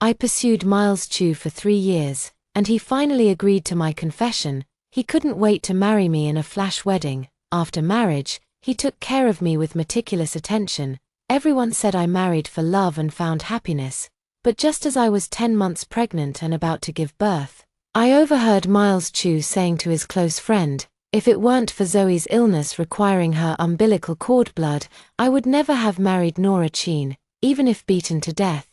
I pursued Miles Chu for 3 years, and he finally agreed to my confession. He couldn't wait to marry me in a flash wedding. After marriage, he took care of me with meticulous attention. Everyone said I married for love and found happiness. But just as I was 10 months pregnant and about to give birth, I overheard Miles Chu saying to his close friend, "If it weren't for Zoe's illness requiring her umbilical cord blood, I would never have married Nora Chin, even if beaten to death."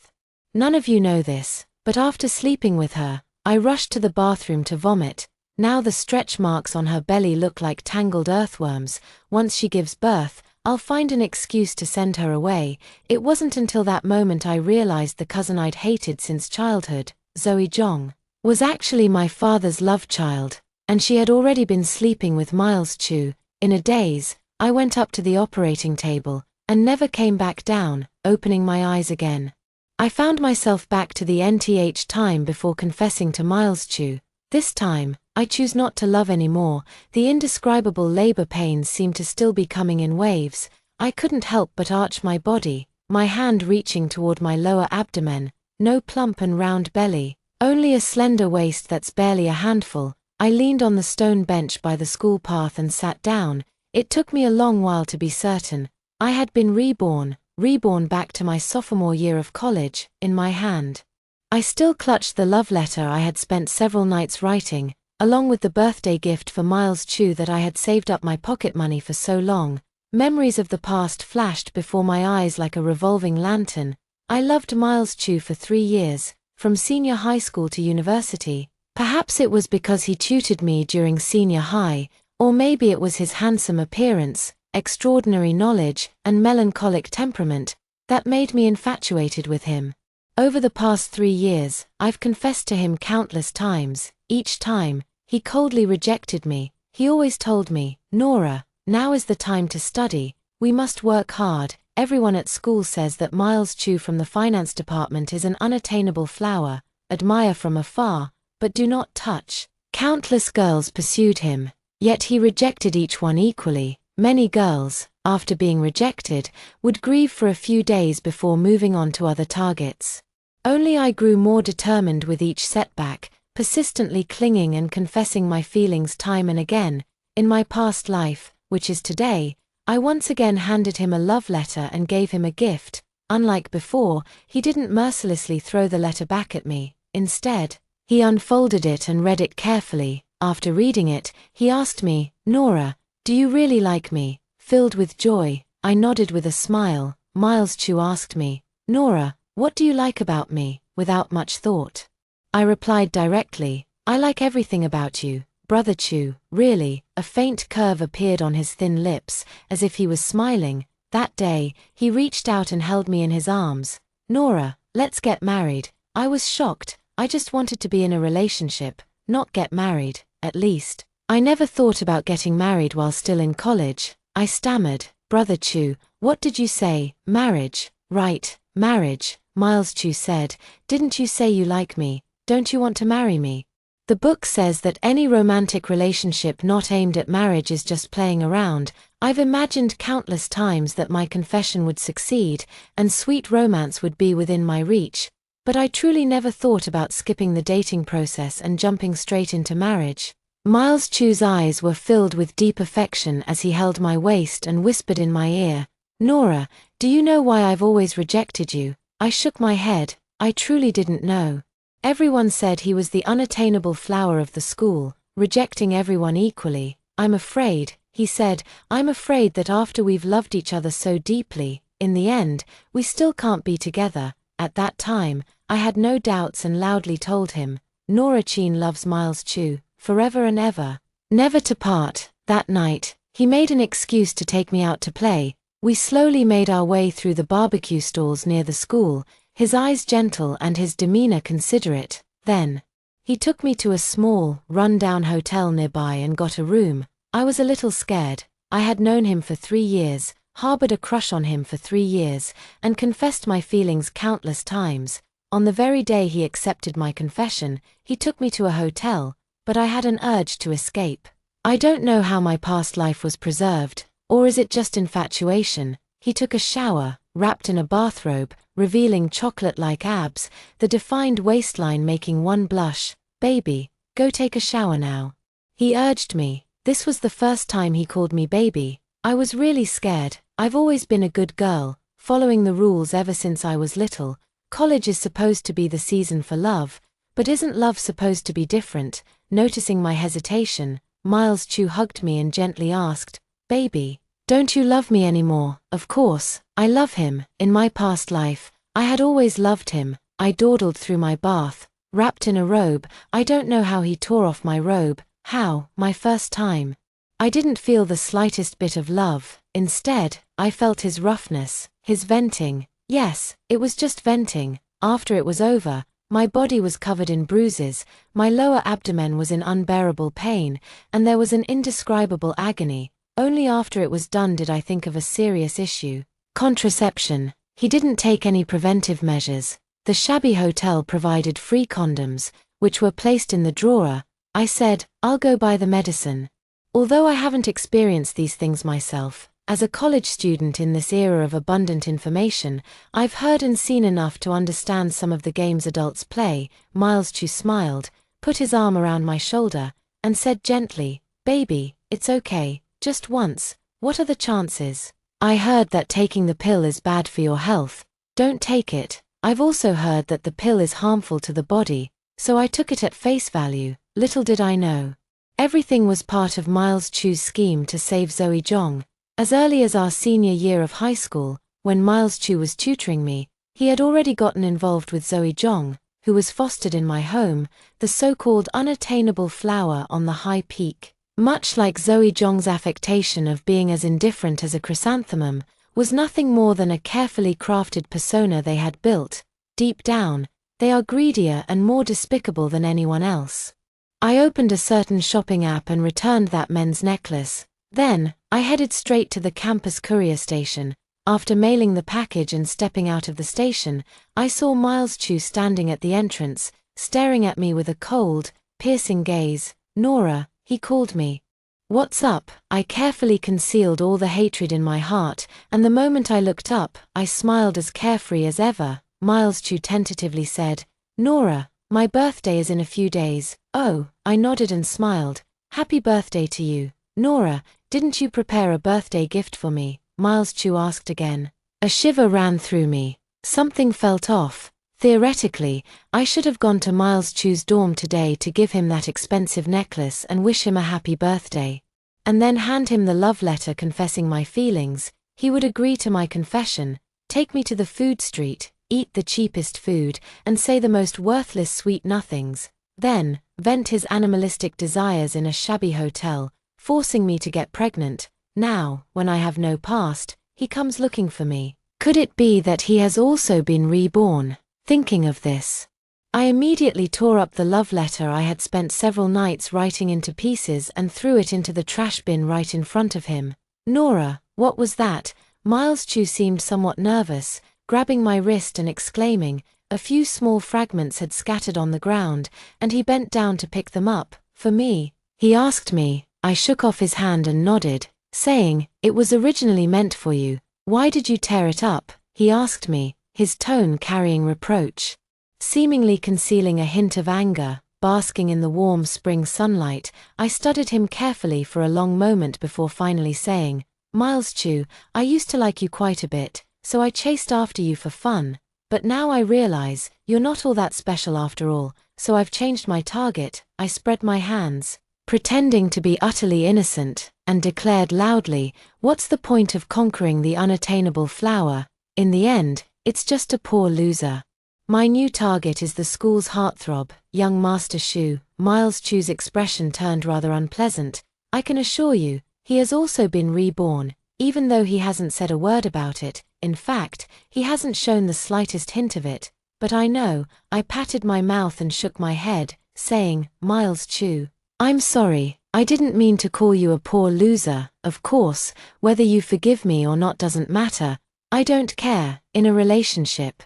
None of you know this, but after sleeping with her, I rushed to the bathroom to vomit. Now the stretch marks on her belly look like tangled earthworms. Once she gives birth, I'll find an excuse to send her away. It wasn't until that moment I realized the cousin I'd hated since childhood, Zoe Zhong, was actually my father's love child, and she had already been sleeping with Miles Chu. In a daze, I went up to the operating table, and never came back down, opening my eyes again. I found myself back to the nth time before confessing to Miles Chu. This time, I choose not to love anymore. The indescribable labor pains seemed to still be coming in waves. I couldn't help but arch my body, my hand reaching toward my lower abdomen. No plump and round belly, only a slender waist that's barely a handful. I leaned on the stone bench by the school path and sat down. It took me a long while to be certain. I had been reborn back to my sophomore year of college, in my hand. I still clutched the love letter I had spent several nights writing, along with the birthday gift for Miles Chu that I had saved up my pocket money for so long. Memories of the past flashed before my eyes like a revolving lantern. I loved Miles Chu for 3 years, from senior high school to university. Perhaps it was because he tutored me during senior high, or maybe it was his handsome appearance, extraordinary knowledge, and melancholic temperament that made me infatuated with him. Over the past 3 years, I've confessed to him countless times. Each time, he coldly rejected me. He always told me, "Nora, now is the time to study. We must work hard." Everyone at school says that Miles Chu from the finance department is an unattainable flower. Admire from afar, but do not touch. Countless girls pursued him, yet he rejected each one equally. Many girls, after being rejected, would grieve for a few days before moving on to other targets. Only I grew more determined with each setback, persistently clinging and confessing my feelings time and again. In my past life, which is today, I once again handed him a love letter and gave him a gift. Unlike before, he didn't mercilessly throw the letter back at me. Instead, he unfolded it and read it carefully. After reading it, he asked me, "Nora, do you really like me?" Filled with joy, I nodded with a smile. Miles Chu asked me, "Nora, what do you like about me?" Without much thought, I replied directly, "I like everything about you, Brother Chu." Really, a faint curve appeared on his thin lips, as if he was smiling. That day, he reached out and held me in his arms. "Nora, let's get married." I was shocked. I just wanted to be in a relationship, not get married, at least. I never thought about getting married while still in college. I stammered, "Brother Chu, what did you say? Marriage?" "Right, marriage," Miles Chu said. "Didn't you say you like me? Don't you want to marry me?" The book says that any romantic relationship not aimed at marriage is just playing around. I've imagined countless times that my confession would succeed, and sweet romance would be within my reach. But I truly never thought about skipping the dating process and jumping straight into marriage. Miles Chu's eyes were filled with deep affection as he held my waist and whispered in my ear, "Nora, do you know why I've always rejected you?" I shook my head. I truly didn't know. Everyone said he was the unattainable flower of the school, rejecting everyone equally. "I'm afraid," he said, "I'm afraid that after we've loved each other so deeply, in the end, we still can't be together." At that time, I had no doubts and loudly told him, "Nora Chin loves Miles Chu, forever and ever, never to part." That night, he made an excuse to take me out to play. We slowly made our way through the barbecue stalls near the school, his eyes gentle and his demeanor considerate. Then, he took me to a small, run-down hotel nearby and got a room. I was a little scared. I had known him for 3 years, harbored a crush on him for 3 years, and confessed my feelings countless times. On the very day he accepted my confession, he took me to a hotel, but I had an urge to escape. I don't know how my past life was preserved, or is it just infatuation? He took a shower, wrapped in a bathrobe, revealing chocolate-like abs, the defined waistline making one blush. "Baby, go take a shower now," he urged me. This was the first time he called me baby. I was really scared. I've always been a good girl, following the rules ever since I was little. College is supposed to be the season for love, but isn't love supposed to be different? Noticing my hesitation, Miles Chu hugged me and gently asked, "Baby, don't you love me anymore?" Of course, I love him. In my past life, I had always loved him. I dawdled through my bath, wrapped in a robe. I don't know how he tore off my robe. How? My first time. I didn't feel the slightest bit of love. Instead, I felt his roughness, his venting. Yes, it was just venting. After it was over, my body was covered in bruises, my lower abdomen was in unbearable pain, and there was an indescribable agony. Only after it was done did I think of a serious issue. Contraception. He didn't take any preventive measures. The shabby hotel provided free condoms, which were placed in the drawer. I said, "I'll go buy the medicine." Although I haven't experienced these things myself, as a college student in this era of abundant information, I've heard and seen enough to understand some of the games adults play. Miles Chu smiled, put his arm around my shoulder, and said gently, "Baby, it's okay, just once. What are the chances? I heard that taking the pill is bad for your health. Don't take it. I've also heard that the pill is harmful to the body, so I took it at face value. Little did I know. Everything was part of Miles Chu's scheme to save Zoe Zhong. As early as our senior year of high school, when Miles Chu was tutoring me, he had already gotten involved with Zoe Zhong, who was fostered in my home, the so-called unattainable flower on the high peak. Much like Zoe Zhong's affectation of being as indifferent as a chrysanthemum, was nothing more than a carefully crafted persona they had built. Deep down, they are greedier and more despicable than anyone else. I opened a certain shopping app and returned that men's necklace. Then, I headed straight to the campus courier station. After mailing the package and stepping out of the station, I saw Miles Chu standing at the entrance, staring at me with a cold, piercing gaze. "Nora," he called me. "What's up?" I carefully concealed all the hatred in my heart, and the moment I looked up, I smiled as carefree as ever. Miles Chu tentatively said, "Nora, my birthday is in a few days." "Oh," I nodded and smiled. "Happy birthday to you." "Nora, didn't you prepare a birthday gift for me?" Miles Chu asked again. A shiver ran through me. Something felt off. Theoretically, I should have gone to Miles Chu's dorm today to give him that expensive necklace and wish him a happy birthday. And then hand him the love letter confessing my feelings. He would agree to my confession, take me to the food street, eat the cheapest food, and say the most worthless sweet nothings. Then, vent his animalistic desires in a shabby hotel, forcing me to get pregnant. Now, when I have no past, he comes looking for me. Could it be that he has also been reborn? Thinking of this, I immediately tore up the love letter I had spent several nights writing into pieces and threw it into the trash bin right in front of him. "Nora, what was that?" Miles Chu seemed somewhat nervous, grabbing my wrist and exclaiming. A few small fragments had scattered on the ground, and he bent down to pick them up. "For me?" he asked me. I shook off his hand and nodded, saying, "It was originally meant for you." "Why did you tear it up?" he asked me, his tone carrying reproach. Seemingly concealing a hint of anger, basking in the warm spring sunlight, I studied him carefully for a long moment before finally saying, "Miles Chu, I used to like you quite a bit, so I chased after you for fun. But now I realize, you're not all that special after all, so I've changed my target." I spread my hands, pretending to be utterly innocent, and declared loudly, "What's the point of conquering the unattainable flower? In the end, it's just a poor loser. My new target is the school's heartthrob, young Master Shu." Miles Chu's expression turned rather unpleasant. "I can assure you, he has also been reborn, even though he hasn't said a word about it. In fact, he hasn't shown the slightest hint of it. But I know." I patted my mouth and shook my head, saying, "Miles Chu, I'm sorry, I didn't mean to call you a poor loser. Of course, whether you forgive me or not doesn't matter. I don't care. In a relationship,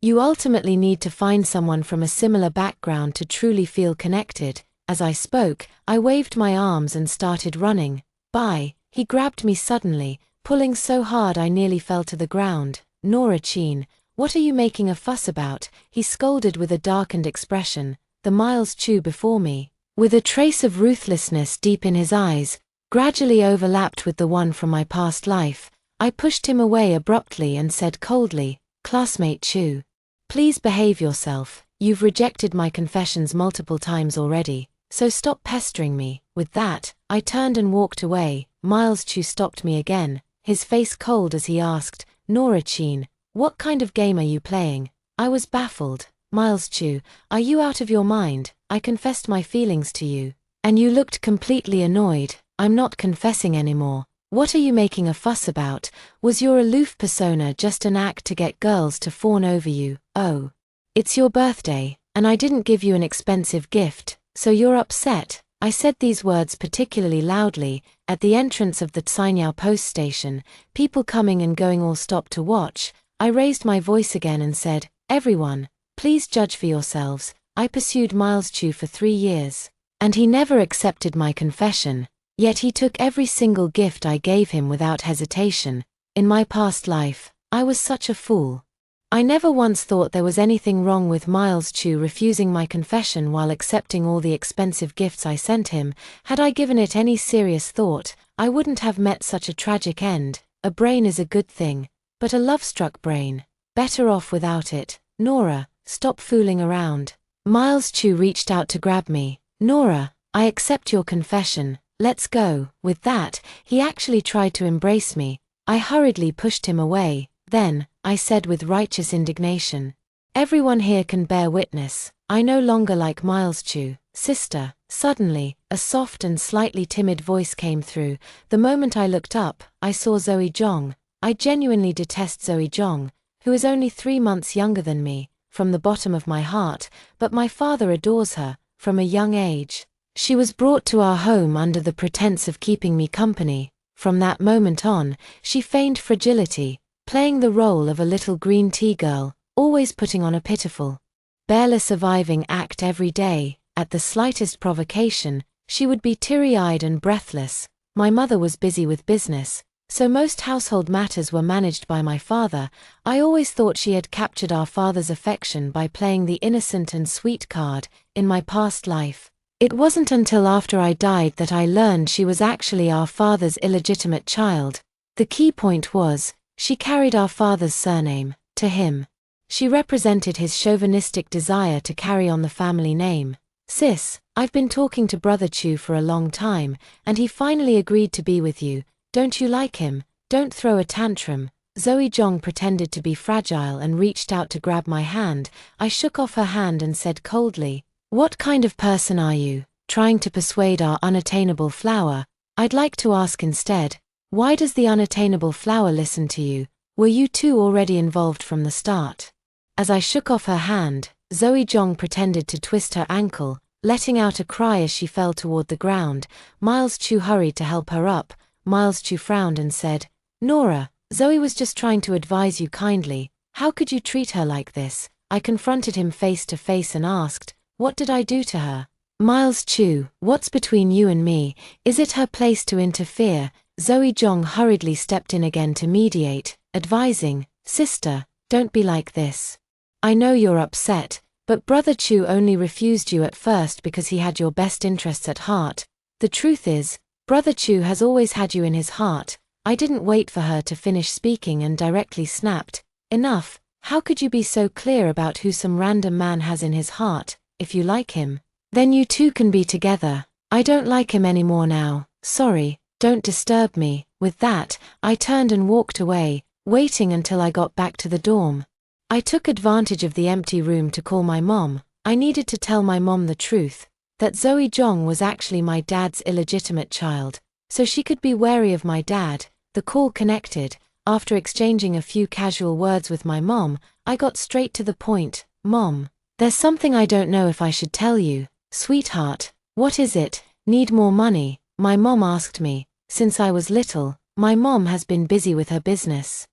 you ultimately need to find someone from a similar background to truly feel connected." As I spoke, I waved my arms and started running. "Bye." He grabbed me suddenly, pulling so hard I nearly fell to the ground. Nora Chin, what are you making a fuss about? He scolded with a darkened expression. The Miles Chu before me, with a trace of ruthlessness deep in his eyes, gradually overlapped with the one from my past life. I pushed him away abruptly and said coldly, "Classmate Chu, please behave yourself. You've rejected my confessions multiple times already, so stop pestering me." With that, I turned and walked away. Miles Chu stopped me again, his face cold as he asked, "Nora Chin, what kind of game are you playing?" I was baffled. "Miles Chu, are you out of your mind? I confessed my feelings to you, and you looked completely annoyed." "I'm not confessing anymore. What are you making a fuss about? Was your aloof persona just an act to get girls to fawn over you? Oh, it's your birthday, and I didn't give you an expensive gift, so you're upset." I said these words particularly loudly. At the entrance of the Tsainyao post station, people coming and going all stopped to watch. I raised my voice again and said, "Everyone, please judge for yourselves. I pursued Miles Chu for 3 years, and he never accepted my confession. Yet he took every single gift I gave him without hesitation. In my past life, I was such a fool. I never once thought there was anything wrong with Miles Chu refusing my confession while accepting all the expensive gifts I sent him. Had I given it any serious thought, I wouldn't have met such a tragic end. A brain is a good thing, but a love-struck brain, better off without it. Nora, stop fooling around." Miles Chu reached out to grab me. "Nora, I accept your confession. Let's go." With that, he actually tried to embrace me. I hurriedly pushed him away. Then, I said with righteous indignation, "Everyone here can bear witness. I no longer like Miles Chu, sister." Suddenly, a soft and slightly timid voice came through. The moment I looked up, I saw Zoe Zhong. I genuinely detest Zoe Zhong, who is only 3 months younger than me, from the bottom of my heart, but my father adores her, from a young age. She was brought to our home under the pretense of keeping me company. From that moment on, she feigned fragility, playing the role of a little green tea girl, always putting on a pitiful, barely surviving act every day. At the slightest provocation, she would be teary-eyed and breathless. My mother was busy with business, so most household matters were managed by my father. I always thought she had captured our father's affection by playing the innocent and sweet card. In my past life, it wasn't until after I died that I learned she was actually our father's illegitimate child. The key point was, she carried our father's surname. To him, she represented his chauvinistic desire to carry on the family name. "Sis, I've been talking to Brother Chu for a long time, and he finally agreed to be with you. Don't you like him? Don't throw a tantrum." Zoe Zhong pretended to be fragile and reached out to grab my hand. I shook off her hand and said coldly, "What kind of person are you, trying to persuade our unattainable flower? I'd like to ask instead, why does the unattainable flower listen to you? Were you two already involved from the start?" As I shook off her hand, Zoe Zhong pretended to twist her ankle, letting out a cry as she fell toward the ground. Miles Chu hurried to help her up. Miles Chu frowned and said, "Nora, Zoe was just trying to advise you kindly. How could you treat her like this?" I confronted him face to face and asked, "What did I do to her?" "Miles Chu, what's between you and me? Is it her place to interfere?" Zoe Zhong hurriedly stepped in again to mediate, advising, "Sister, don't be like this. I know you're upset, but Brother Chu only refused you at first because he had your best interests at heart. The truth is, Brother Chu has always had you in his heart." I didn't wait for her to finish speaking and directly snapped, "Enough. How could you be so clear about who some random man has in his heart? If you like him, then you two can be together. I don't like him anymore now. Sorry, don't disturb me." With that, I turned and walked away, waiting until I got back to the dorm. I took advantage of the empty room to call my mom. I needed to tell my mom the truth, that Zoe Zhong was actually my dad's illegitimate child, so she could be wary of my dad. The call connected. After exchanging a few casual words with my mom, I got straight to the point. "Mom, there's something I don't know if I should tell you." "Sweetheart, what is it? Need more money?" my mom asked me. Since I was little, my mom has been busy with her business.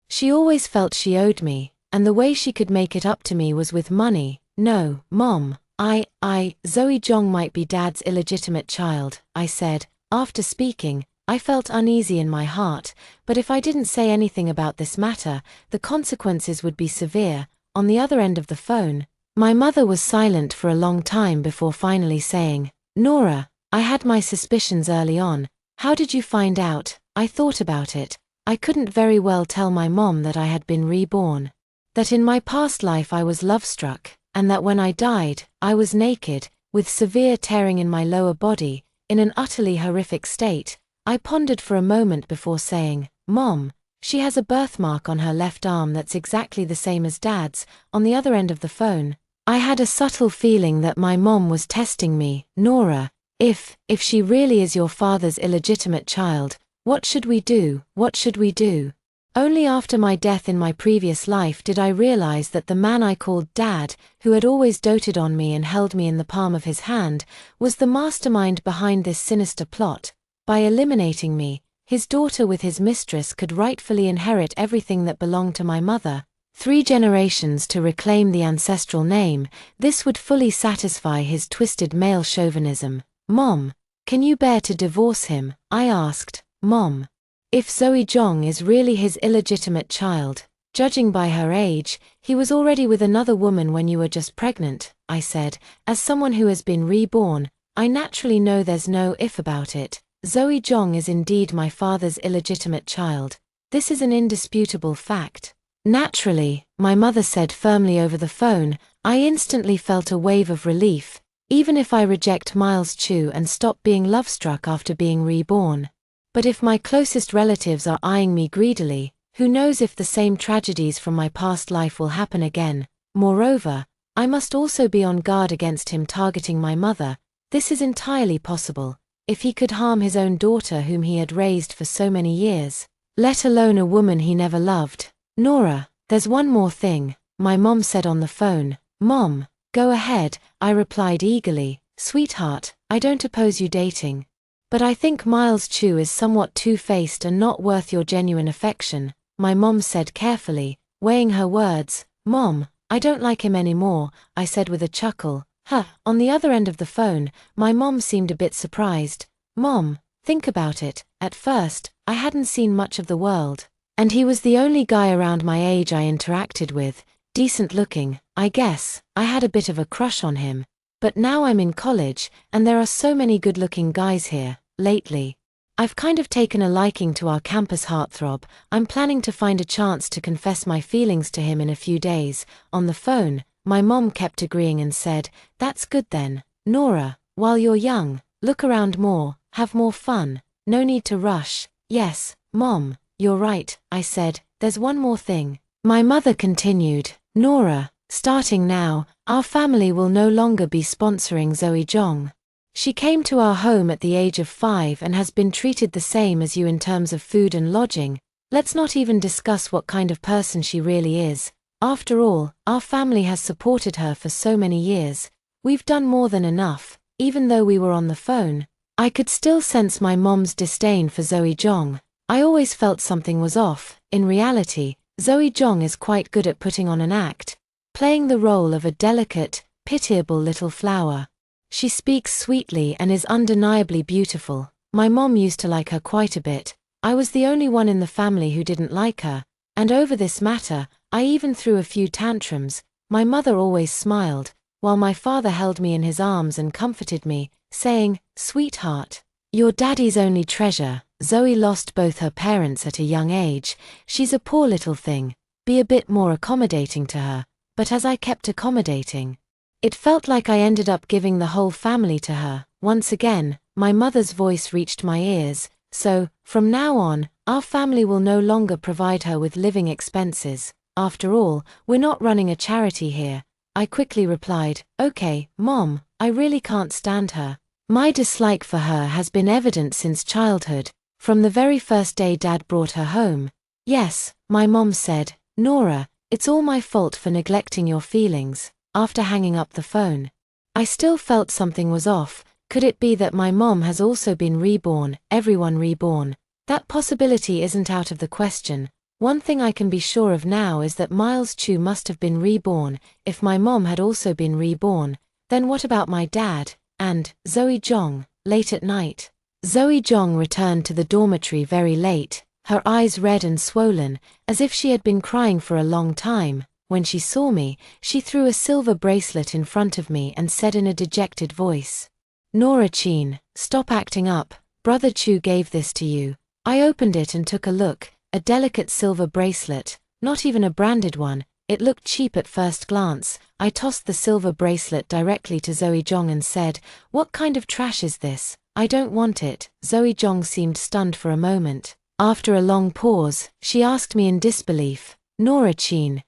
She always felt she owed me, and the way she could make it up to me was with money. "No, Mom, Zoe Zhong might be Dad's illegitimate child," I said. After speaking, I felt uneasy in my heart, but if I didn't say anything about this matter, the consequences would be severe. On the other end of the phone, my mother was silent for a long time before finally saying, "Nora, I had my suspicions early on. How did you find out?" I thought about it. I couldn't very well tell my mom that I had been reborn. That in my past life I was love-struck, and that when I died, I was naked, with severe tearing in my lower body, in an utterly horrific state. I pondered for a moment before saying, "Mom, she has a birthmark on her left arm that's exactly the same as Dad's." On the other end of the phone, I had a subtle feeling that my mom was testing me. "Nora, if she really is your father's illegitimate child, what should we do? What should we do?" Only after my death in my previous life did I realize that the man I called Dad, who had always doted on me and held me in the palm of his hand, was the mastermind behind this sinister plot. By eliminating me, his daughter with his mistress could rightfully inherit everything that belonged to my mother. 3 generations to reclaim the ancestral name. This would fully satisfy his twisted male chauvinism. "Mom, can you bear to divorce him?" I asked. "Mom, if Zoe Jong is really his illegitimate child, judging by her age, he was already with another woman when you were just pregnant," I said. "As someone who has been reborn, I naturally know there's no if about it. Zoe Jong is indeed my father's illegitimate child. This is an indisputable fact." "Naturally," my mother said firmly over the phone. I instantly felt a wave of relief. Even if I reject Miles Chu and stop being love-struck after being reborn. But if my closest relatives are eyeing me greedily, who knows if the same tragedies from my past life will happen again. Moreover, I must also be on guard against him targeting my mother. This is entirely possible. If he could harm his own daughter whom he had raised for so many years, let alone a woman he never loved. "Nora, there's one more thing," my mom said on the phone. "Mom, go ahead," I replied eagerly. "Sweetheart, I don't oppose you dating. But I think Miles Chu is somewhat two-faced and not worth your genuine affection," my mom said carefully, weighing her words. "Mom, I don't like him anymore," I said with a chuckle. "Huh." On the other end of the phone, my mom seemed a bit surprised. "Mom, think about it. At first, I hadn't seen much of the world. And he was the only guy around my age I interacted with. Decent looking, I guess. I had a bit of a crush on him. But now I'm in college, and there are so many good-looking guys here. Lately, I've kind of taken a liking to our campus heartthrob. I'm planning to find a chance to confess my feelings to him in a few days." On the phone, my mom kept agreeing and said, "That's good then. Nora, while you're young, look around more, have more fun. No need to rush." "Yes, Mom, you're right," I said. "There's one more thing." My mother continued, "Nora, starting now, our family will no longer be sponsoring Zoe Jong. She came to our home at the age of 5 and has been treated the same as you in terms of food and lodging. Let's not even discuss what kind of person she really is. After all, our family has supported her for so many years. We've done more than enough." Even though we were on the phone, I could still sense my mom's disdain for Zoe Jong. I always felt something was off. In reality, Zoe Jong is quite good at putting on an act, playing the role of a delicate, pitiable little flower. She speaks sweetly and is undeniably beautiful. My mom used to like her quite a bit. I was the only one in the family who didn't like her, and over this matter, I even threw a few tantrums. My mother always smiled, while my father held me in his arms and comforted me, saying, "Sweetheart, you're Daddy's only treasure. Zoe lost both her parents at a young age. She's a poor little thing. Be a bit more accommodating to her." But as I kept accommodating, it felt like I ended up giving the whole family to her. Once again, my mother's voice reached my ears. "So, from now on, our family will no longer provide her with living expenses. After all, we're not running a charity here." I quickly replied, "Okay, Mom, I really can't stand her. My dislike for her has been evident since childhood, from the very first day Dad brought her home." "Yes," my mom said. "Nora, it's all my fault for neglecting your feelings." After hanging up the phone, I still felt something was off. Could it be that my mom has also been reborn, everyone reborn? That possibility isn't out of the question. One thing I can be sure of now is that Miles Chu must have been reborn. If my mom had also been reborn, then what about my dad? And Zoe Jong? Late at night, Zoe Jong returned to the dormitory very late, her eyes red and swollen, as if she had been crying for a long time. When she saw me, she threw a silver bracelet in front of me and said in a dejected voice, "Nora Chin, stop acting up, Brother Chu gave this to you." I opened it and took a look, a delicate silver bracelet, not even a branded one. It looked cheap at first glance. I tossed the silver bracelet directly to Zoe Jong and said, "What kind of trash is this? I don't want it." Zoe Jong seemed stunned for a moment. After a long pause, she asked me in disbelief, "Nora Chin,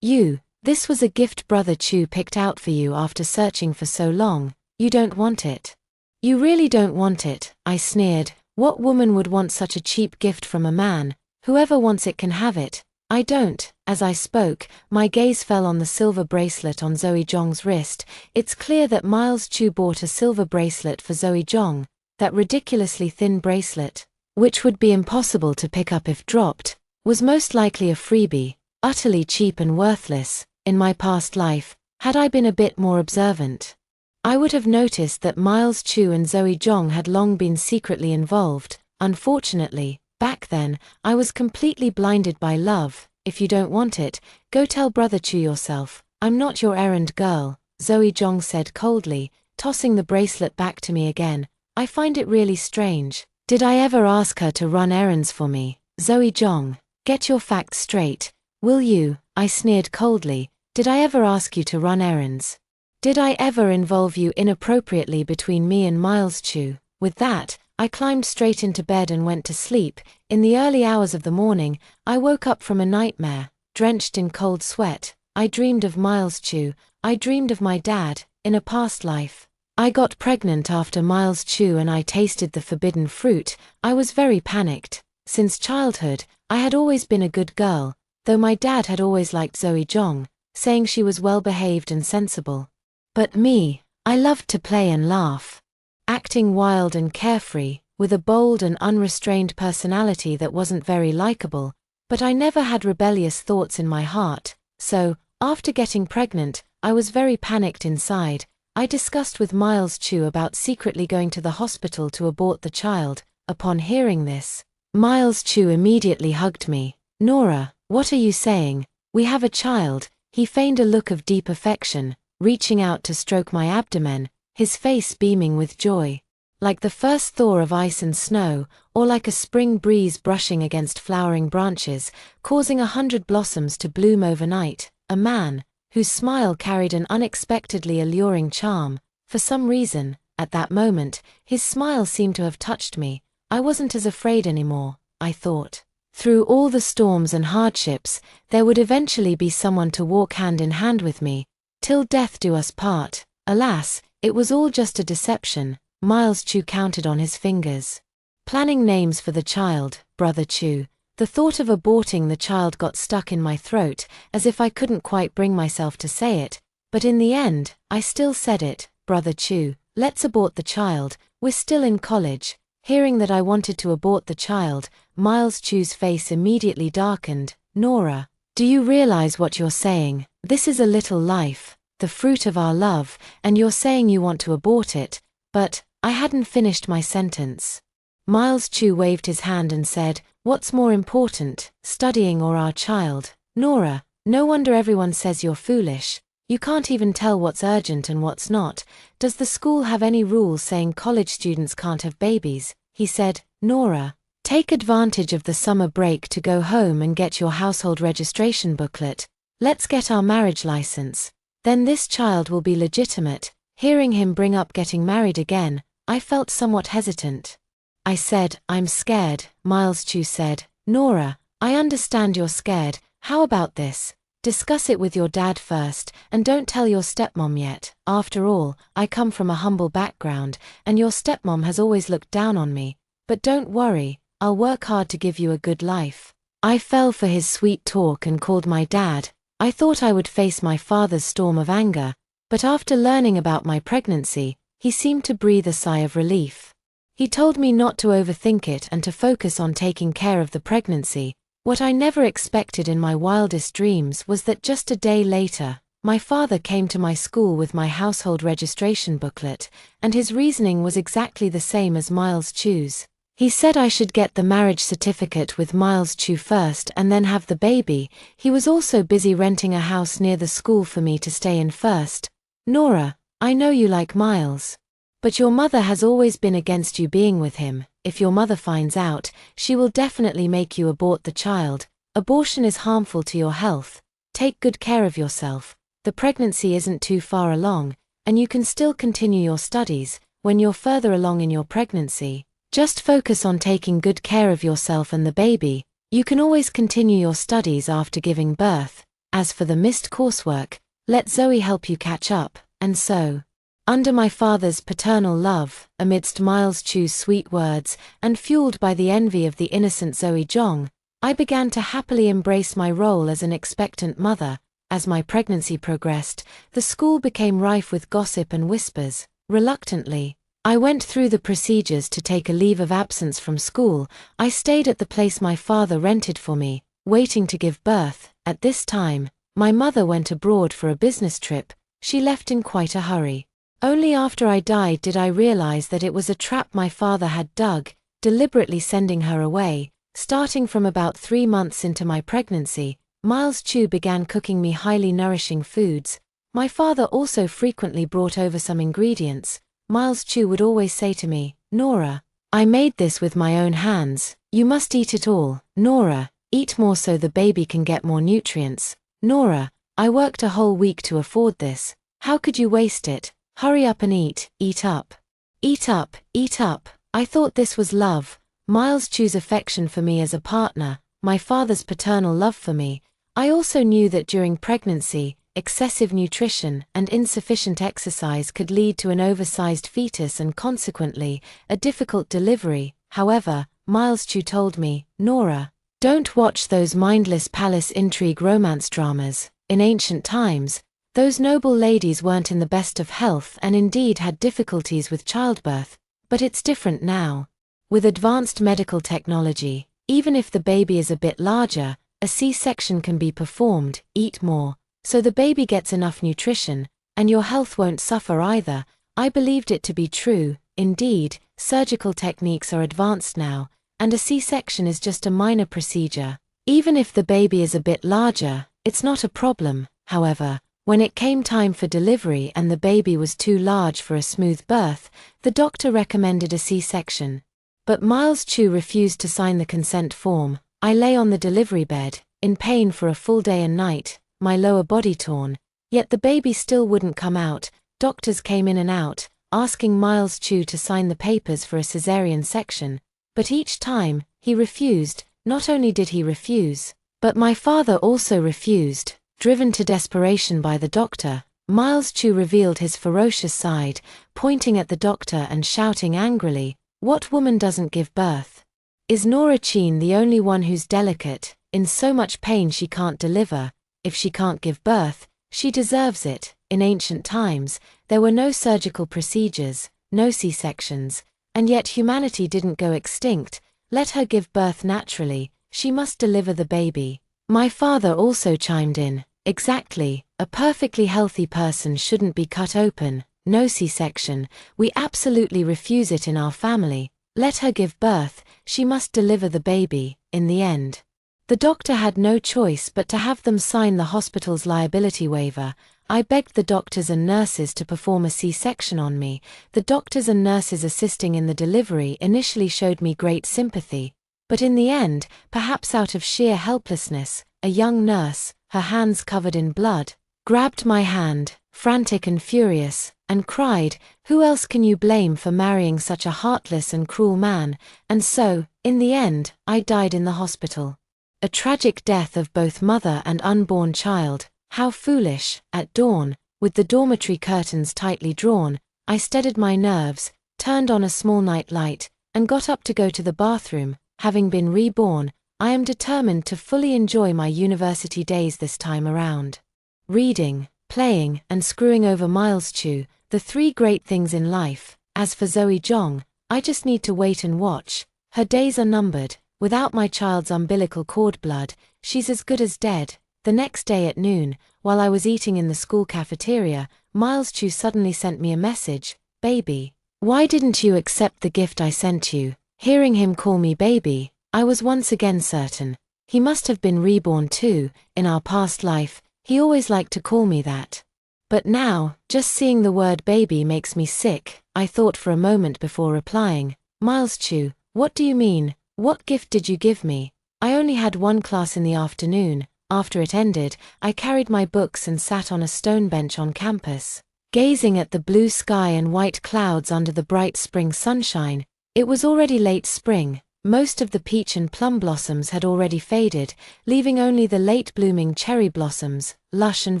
this was a gift Brother Chu picked out for you after searching for so long. You don't want it?" "You really don't want it," I sneered. "What woman would want such a cheap gift from a man? Whoever wants it can have it. I don't." As I spoke, my gaze fell on the silver bracelet on Zoe Jong's wrist. It's clear that Miles Chu bought a silver bracelet for Zoe Jong. That ridiculously thin bracelet, which would be impossible to pick up if dropped, was most likely a freebie, utterly cheap and worthless. In my past life, had I been a bit more observant, I would have noticed that Miles Chu and Zoe Jong had long been secretly involved. Unfortunately, back then, I was completely blinded by love. "If you don't want it, go tell Brother Chu yourself. I'm not your errand girl," Zoe Jong said coldly, tossing the bracelet back to me again. "I find it really strange. Did I ever ask her to run errands for me?" "Zoe Jong, get your facts straight, will you?" I sneered coldly. "Did I ever ask you to run errands? Did I ever involve you inappropriately between me and Miles Chu?" With that, I climbed straight into bed and went to sleep. In the early hours of the morning, I woke up from a nightmare, drenched in cold sweat. I dreamed of Miles Chu. I dreamed of my dad. In a past life, I got pregnant after Miles Chu and I tasted the forbidden fruit. I was very panicked. Since childhood, I had always been a good girl, though my dad had always liked Zoe Jong, saying she was well-behaved and sensible. But me, I loved to play and laugh, acting wild and carefree, with a bold and unrestrained personality that wasn't very likable, but I never had rebellious thoughts in my heart. So, after getting pregnant, I was very panicked inside. I discussed with Miles Chu about secretly going to the hospital to abort the child. Upon hearing this, Miles Chu immediately hugged me. "Nora, what are you saying? We have a child." He feigned a look of deep affection, reaching out to stroke my abdomen, his face beaming with joy. Like the first thaw of ice and snow, or like a spring breeze brushing against flowering branches, causing 100 blossoms to bloom overnight. A man, whose smile carried an unexpectedly alluring charm. For some reason, at that moment, his smile seemed to have touched me. I wasn't as afraid anymore, I thought. Through all the storms and hardships, there would eventually be someone to walk hand in hand with me, till death do us part. Alas, it was all just a deception. Miles Chu counted on his fingers. Planning names for the child, Brother Chu. The thought of aborting the child got stuck in my throat, as if I couldn't quite bring myself to say it, but in the end, I still said it. "Brother Chu, let's abort the child, we're still in college." Hearing that I wanted to abort the child, Miles Chu's face immediately darkened. "Nora, do you realize what you're saying? This is a little life, the fruit of our love, and you're saying you want to abort it." But I hadn't finished my sentence. Miles Chu waved his hand and said, "What's more important, studying or our child?" "Nora, no wonder everyone says you're foolish. You can't even tell what's urgent and what's not. Does the school have any rules saying college students can't have babies?" He said, "Nora, take advantage of the summer break to go home and get your household registration booklet. Let's get our marriage license. Then this child will be legitimate." Hearing him bring up getting married again, I felt somewhat hesitant. I said, "I'm scared." Miles Chu said, "Nora, I understand you're scared. How about this? Discuss it with your dad first, and don't tell your stepmom yet. After all, I come from a humble background, and your stepmom has always looked down on me. But don't worry, I'll work hard to give you a good life." I fell for his sweet talk and called my dad. I thought I would face my father's storm of anger, but after learning about my pregnancy, he seemed to breathe a sigh of relief. He told me not to overthink it and to focus on taking care of the pregnancy. What I never expected in my wildest dreams was that just a day later, My father came to my school with my household registration booklet, and his reasoning was exactly the same as Miles Chu's. He said I should get the marriage certificate with Miles Chu first and then have the baby. He was also busy renting a house near the school for me to stay in first. Nora, I know you like Miles. But your mother has always been against you being with him. If your mother finds out, she will definitely make you abort the child. Abortion is harmful to your health. Take good care of yourself. The pregnancy isn't too far along, and you can still continue your studies. When you're further along in your pregnancy, just focus on taking good care of yourself and the baby. You can always continue your studies after giving birth. As for the missed coursework, let Zoe help you catch up. And so, under my father's paternal love, amidst Miles Chu's sweet words, and fueled by the envy of the innocent Zoe Jong, I began to happily embrace my role as an expectant mother. As my pregnancy progressed, the school became rife with gossip and whispers. Reluctantly, I went through the procedures to take a leave of absence from school. I stayed at the place my father rented for me, waiting to give birth. At this time, my mother went abroad for a business trip. She left in quite a hurry. Only after I died did I realize that it was a trap my father had dug, deliberately sending her away. Starting from about 3 months into my pregnancy, Miles Chu began cooking me highly nourishing foods. My father also frequently brought over some ingredients. Miles Chu would always say to me, "Nora, I made this with my own hands. You must eat it all. Nora, eat more so the baby can get more nutrients. Nora, I worked a whole week to afford this. How could you waste it? Hurry up and eat up. Eat up, eat up." I thought this was love. Miles Chu's affection for me as a partner, my father's paternal love for me. I also knew that during pregnancy, excessive nutrition and insufficient exercise could lead to an oversized fetus and consequently, a difficult delivery. However, Miles Chu told me, "Nora, don't watch those mindless palace intrigue romance dramas. In ancient times, those noble ladies weren't in the best of health and indeed had difficulties with childbirth. But it's different now. With advanced medical technology, even if the baby is a bit larger, a C-section can be performed. Eat more, so the baby gets enough nutrition, and your health won't suffer either." I believed it to be true. Indeed, surgical techniques are advanced now, and a C-section is just a minor procedure. Even if the baby is a bit larger, it's not a problem. However, when it came time for delivery and the baby was too large for a smooth birth, the doctor recommended a C-section. But Miles Chu refused to sign the consent form. I lay on the delivery bed, in pain for a full day and night, my lower body torn, yet the baby still wouldn't come out. Doctors came in and out, asking Miles Chu to sign the papers for a cesarean section. But each time, he refused. Not only did he refuse, but my father also refused. Driven to desperation by the doctor, Miles Chu revealed his ferocious side, pointing at the doctor and shouting angrily, "What woman doesn't give birth? Is Nora Chin the only one who's delicate, in so much pain she can't deliver? If she can't give birth, she deserves it." In ancient times, there were no surgical procedures, no C-sections, and yet humanity didn't go extinct. Let her give birth naturally, she must deliver the baby. My father also chimed in, "Exactly, a perfectly healthy person shouldn't be cut open, no C-section, we absolutely refuse it in our family. Let her give birth, she must deliver the baby." In the end, the doctor had no choice but to have them sign the hospital's liability waiver. I begged the doctors and nurses to perform a C-section on me. The doctors and nurses assisting in the delivery initially showed me great sympathy. But in the end, perhaps out of sheer helplessness, a young nurse, her hands covered in blood, grabbed my hand, frantic and furious, and cried, "Who else can you blame for marrying such a heartless and cruel man?" And so, in the end, I died in the hospital. A tragic death of both mother and unborn child. How foolish. At dawn, with the dormitory curtains tightly drawn, I steadied my nerves, turned on a small night light, and got up to go to the bathroom. Having been reborn, I am determined to fully enjoy my university days this time around. Reading, playing, and screwing over Miles Chu, the 3 great things in life. As for Zoe Jong, I just need to wait and watch. Her days are numbered. Without my child's umbilical cord blood, she's as good as dead. The next day at noon, while I was eating in the school cafeteria, Miles Chu suddenly sent me a message. "Baby, why didn't you accept the gift I sent you?" Hearing him call me baby, I was once again certain. He must have been reborn too. In our past life, he always liked to call me that. But now, just seeing the word baby makes me sick. I thought for a moment before replying. "Miles Chu, what do you mean? What gift did you give me? I only had one class in the afternoon." After it ended, I carried my books and sat on a stone bench on campus, gazing at the blue sky and white clouds under the bright spring sunshine. It was already late spring. Most of the peach and plum blossoms had already faded, leaving only the late-blooming cherry blossoms, lush and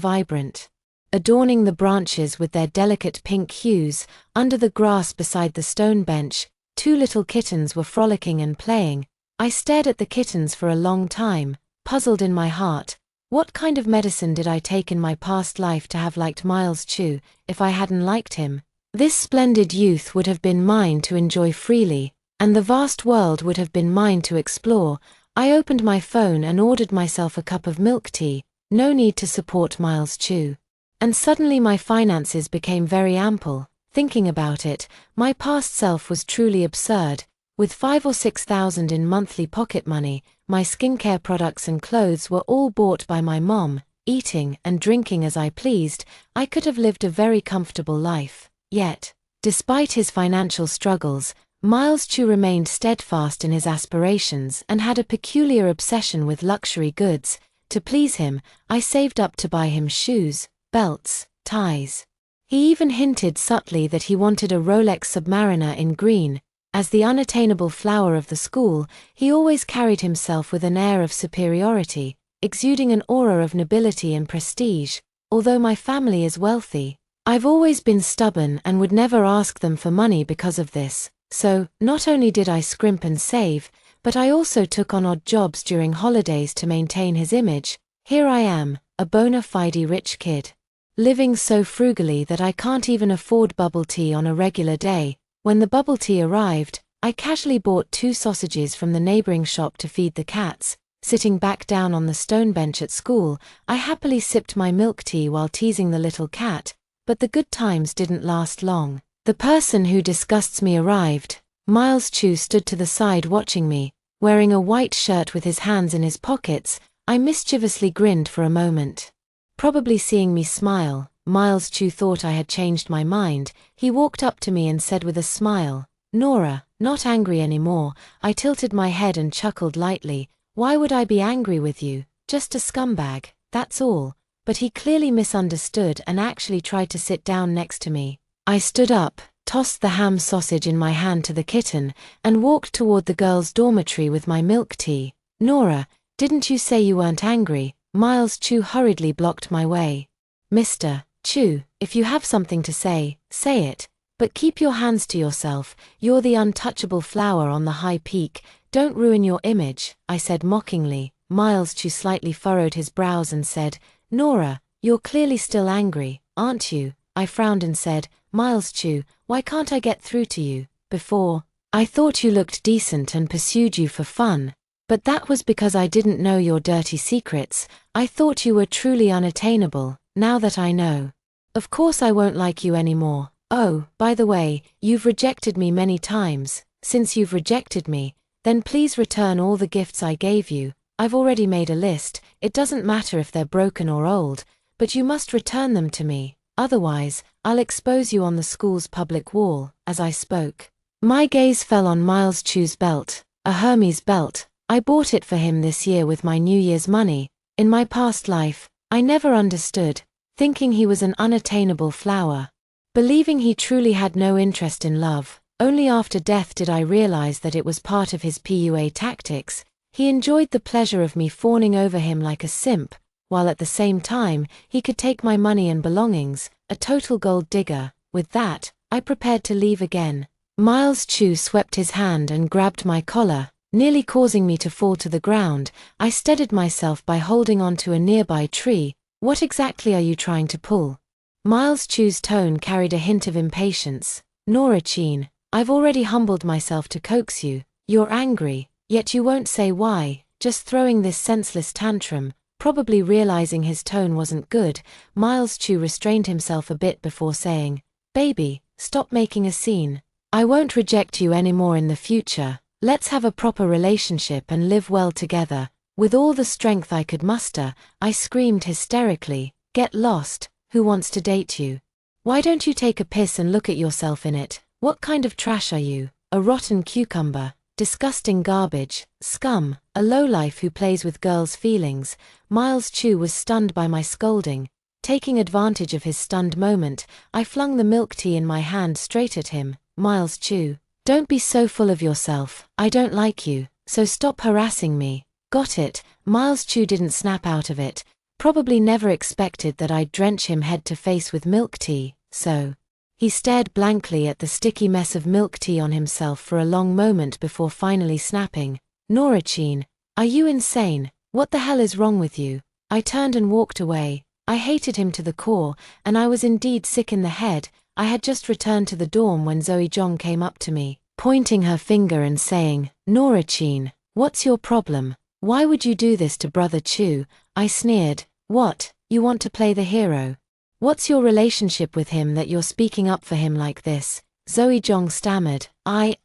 vibrant, adorning the branches with their delicate pink hues. Under the grass beside the stone bench, 2 little kittens were frolicking and playing. I stared at the kittens for a long time, puzzled in my heart. What kind of medicine did I take in my past life to have liked Miles Chu? If I hadn't liked him, this splendid youth would have been mine to enjoy freely, and the vast world would have been mine to explore. I opened my phone and ordered myself a cup of milk tea. No need to support Miles Chu. And suddenly my finances became very ample. Thinking about it, my past self was truly absurd. With 5 or 6 thousand in monthly pocket money, my skincare products and clothes were all bought by my mom. Eating and drinking as I pleased, I could have lived a very comfortable life. Yet, despite his financial struggles, Miles Chu remained steadfast in his aspirations and had a peculiar obsession with luxury goods. To please him, I saved up to buy him shoes, belts, ties. He even hinted subtly that he wanted a Rolex Submariner in green. As the unattainable flower of the school, he always carried himself with an air of superiority, exuding an aura of nobility and prestige. Although my family is wealthy, I've always been stubborn and would never ask them for money because of this. So, not only did I scrimp and save, but I also took on odd jobs during holidays to maintain his image. Here I am, a bona fide rich kid, living so frugally that I can't even afford bubble tea on a regular day. When the bubble tea arrived, I casually bought 2 sausages from the neighboring shop to feed the cats. Sitting back down on the stone bench at school, I happily sipped my milk tea while teasing the little cat. But the good times didn't last long. The person who disgusts me arrived. Miles Chu stood to the side watching me, wearing a white shirt with his hands in his pockets. I mischievously grinned for a moment. Probably seeing me smile, Miles Chu thought I had changed my mind. He walked up to me and said with a smile, "Nora, not angry anymore." I tilted my head and chuckled lightly. "Why would I be angry with you? Just a scumbag, that's all." But he clearly misunderstood and actually tried to sit down next to me. I stood up, tossed the ham sausage in my hand to the kitten, and walked toward the girls' dormitory with my milk tea. "Nora, didn't you say you weren't angry?" Miles Chu hurriedly blocked my way. "Mr. Chu, if you have something to say, say it. But keep your hands to yourself. You're the untouchable flower on the high peak. Don't ruin your image," I said mockingly. Miles Chu slightly furrowed his brows and said, "Nora, you're clearly still angry, aren't you?" I frowned and said, "Miles Chu, why can't I get through to you? Before, I thought you looked decent and pursued you for fun. But that was because I didn't know your dirty secrets. I thought you were truly unattainable. Now that I know, of course I won't like you anymore. Oh, by the way, you've rejected me many times. Since you've rejected me, then please return all the gifts I gave you. I've already made a list. It doesn't matter if they're broken or old, but you must return them to me. Otherwise, I'll expose you on the school's public wall." As I spoke, my gaze fell on Miles Chu's belt, a Hermes belt. I bought it for him this year with my New Year's money. In my past life, I never understood, thinking he was an unattainable flower, believing he truly had no interest in love. Only after death did I realize that it was part of his PUA tactics. He enjoyed the pleasure of me fawning over him like a simp, while at the same time, he could take my money and belongings, a total gold digger. With that, I prepared to leave again. Miles Chu swept his hand and grabbed my collar, nearly causing me to fall to the ground. I steadied myself by holding on to a nearby tree. "What exactly are you trying to pull?" Miles Chu's tone carried a hint of impatience. "Nora Chin, I've already humbled myself to coax you. You're angry, yet you won't say why, just throwing this senseless tantrum. Probably realizing his tone wasn't good, Miles Chu restrained himself a bit before saying, "Baby, stop making a scene. I won't reject you anymore in the future. Let's have a proper relationship and live well together." With all the strength I could muster, I screamed hysterically, "Get lost, who wants to date you? Why don't you take a piss and look at yourself in it? What kind of trash are you? A rotten cucumber, disgusting garbage, scum, a lowlife who plays with girls' feelings." Miles Chu was stunned by my scolding. Taking advantage of his stunned moment, I flung the milk tea in my hand straight at him. "Miles Chu, don't be so full of yourself. I don't like you, so stop harassing me." "Got it." Miles Chu didn't snap out of it, probably never expected that I'd drench him head to face with milk tea, so he stared blankly at the sticky mess of milk tea on himself for a long moment before finally snapping, "Norachin, are you insane? What the hell is wrong with you?" I turned and walked away. I hated him to the core, and I was indeed sick in the head. I had just returned to the dorm when Zoe Jong came up to me, pointing her finger and saying, "Norachin, what's your problem? Why would you do this to Brother Chu?" I sneered. "What, you want to play the hero? What's your relationship with him that you're speaking up for him like this?" Zoe Jong stammered, I,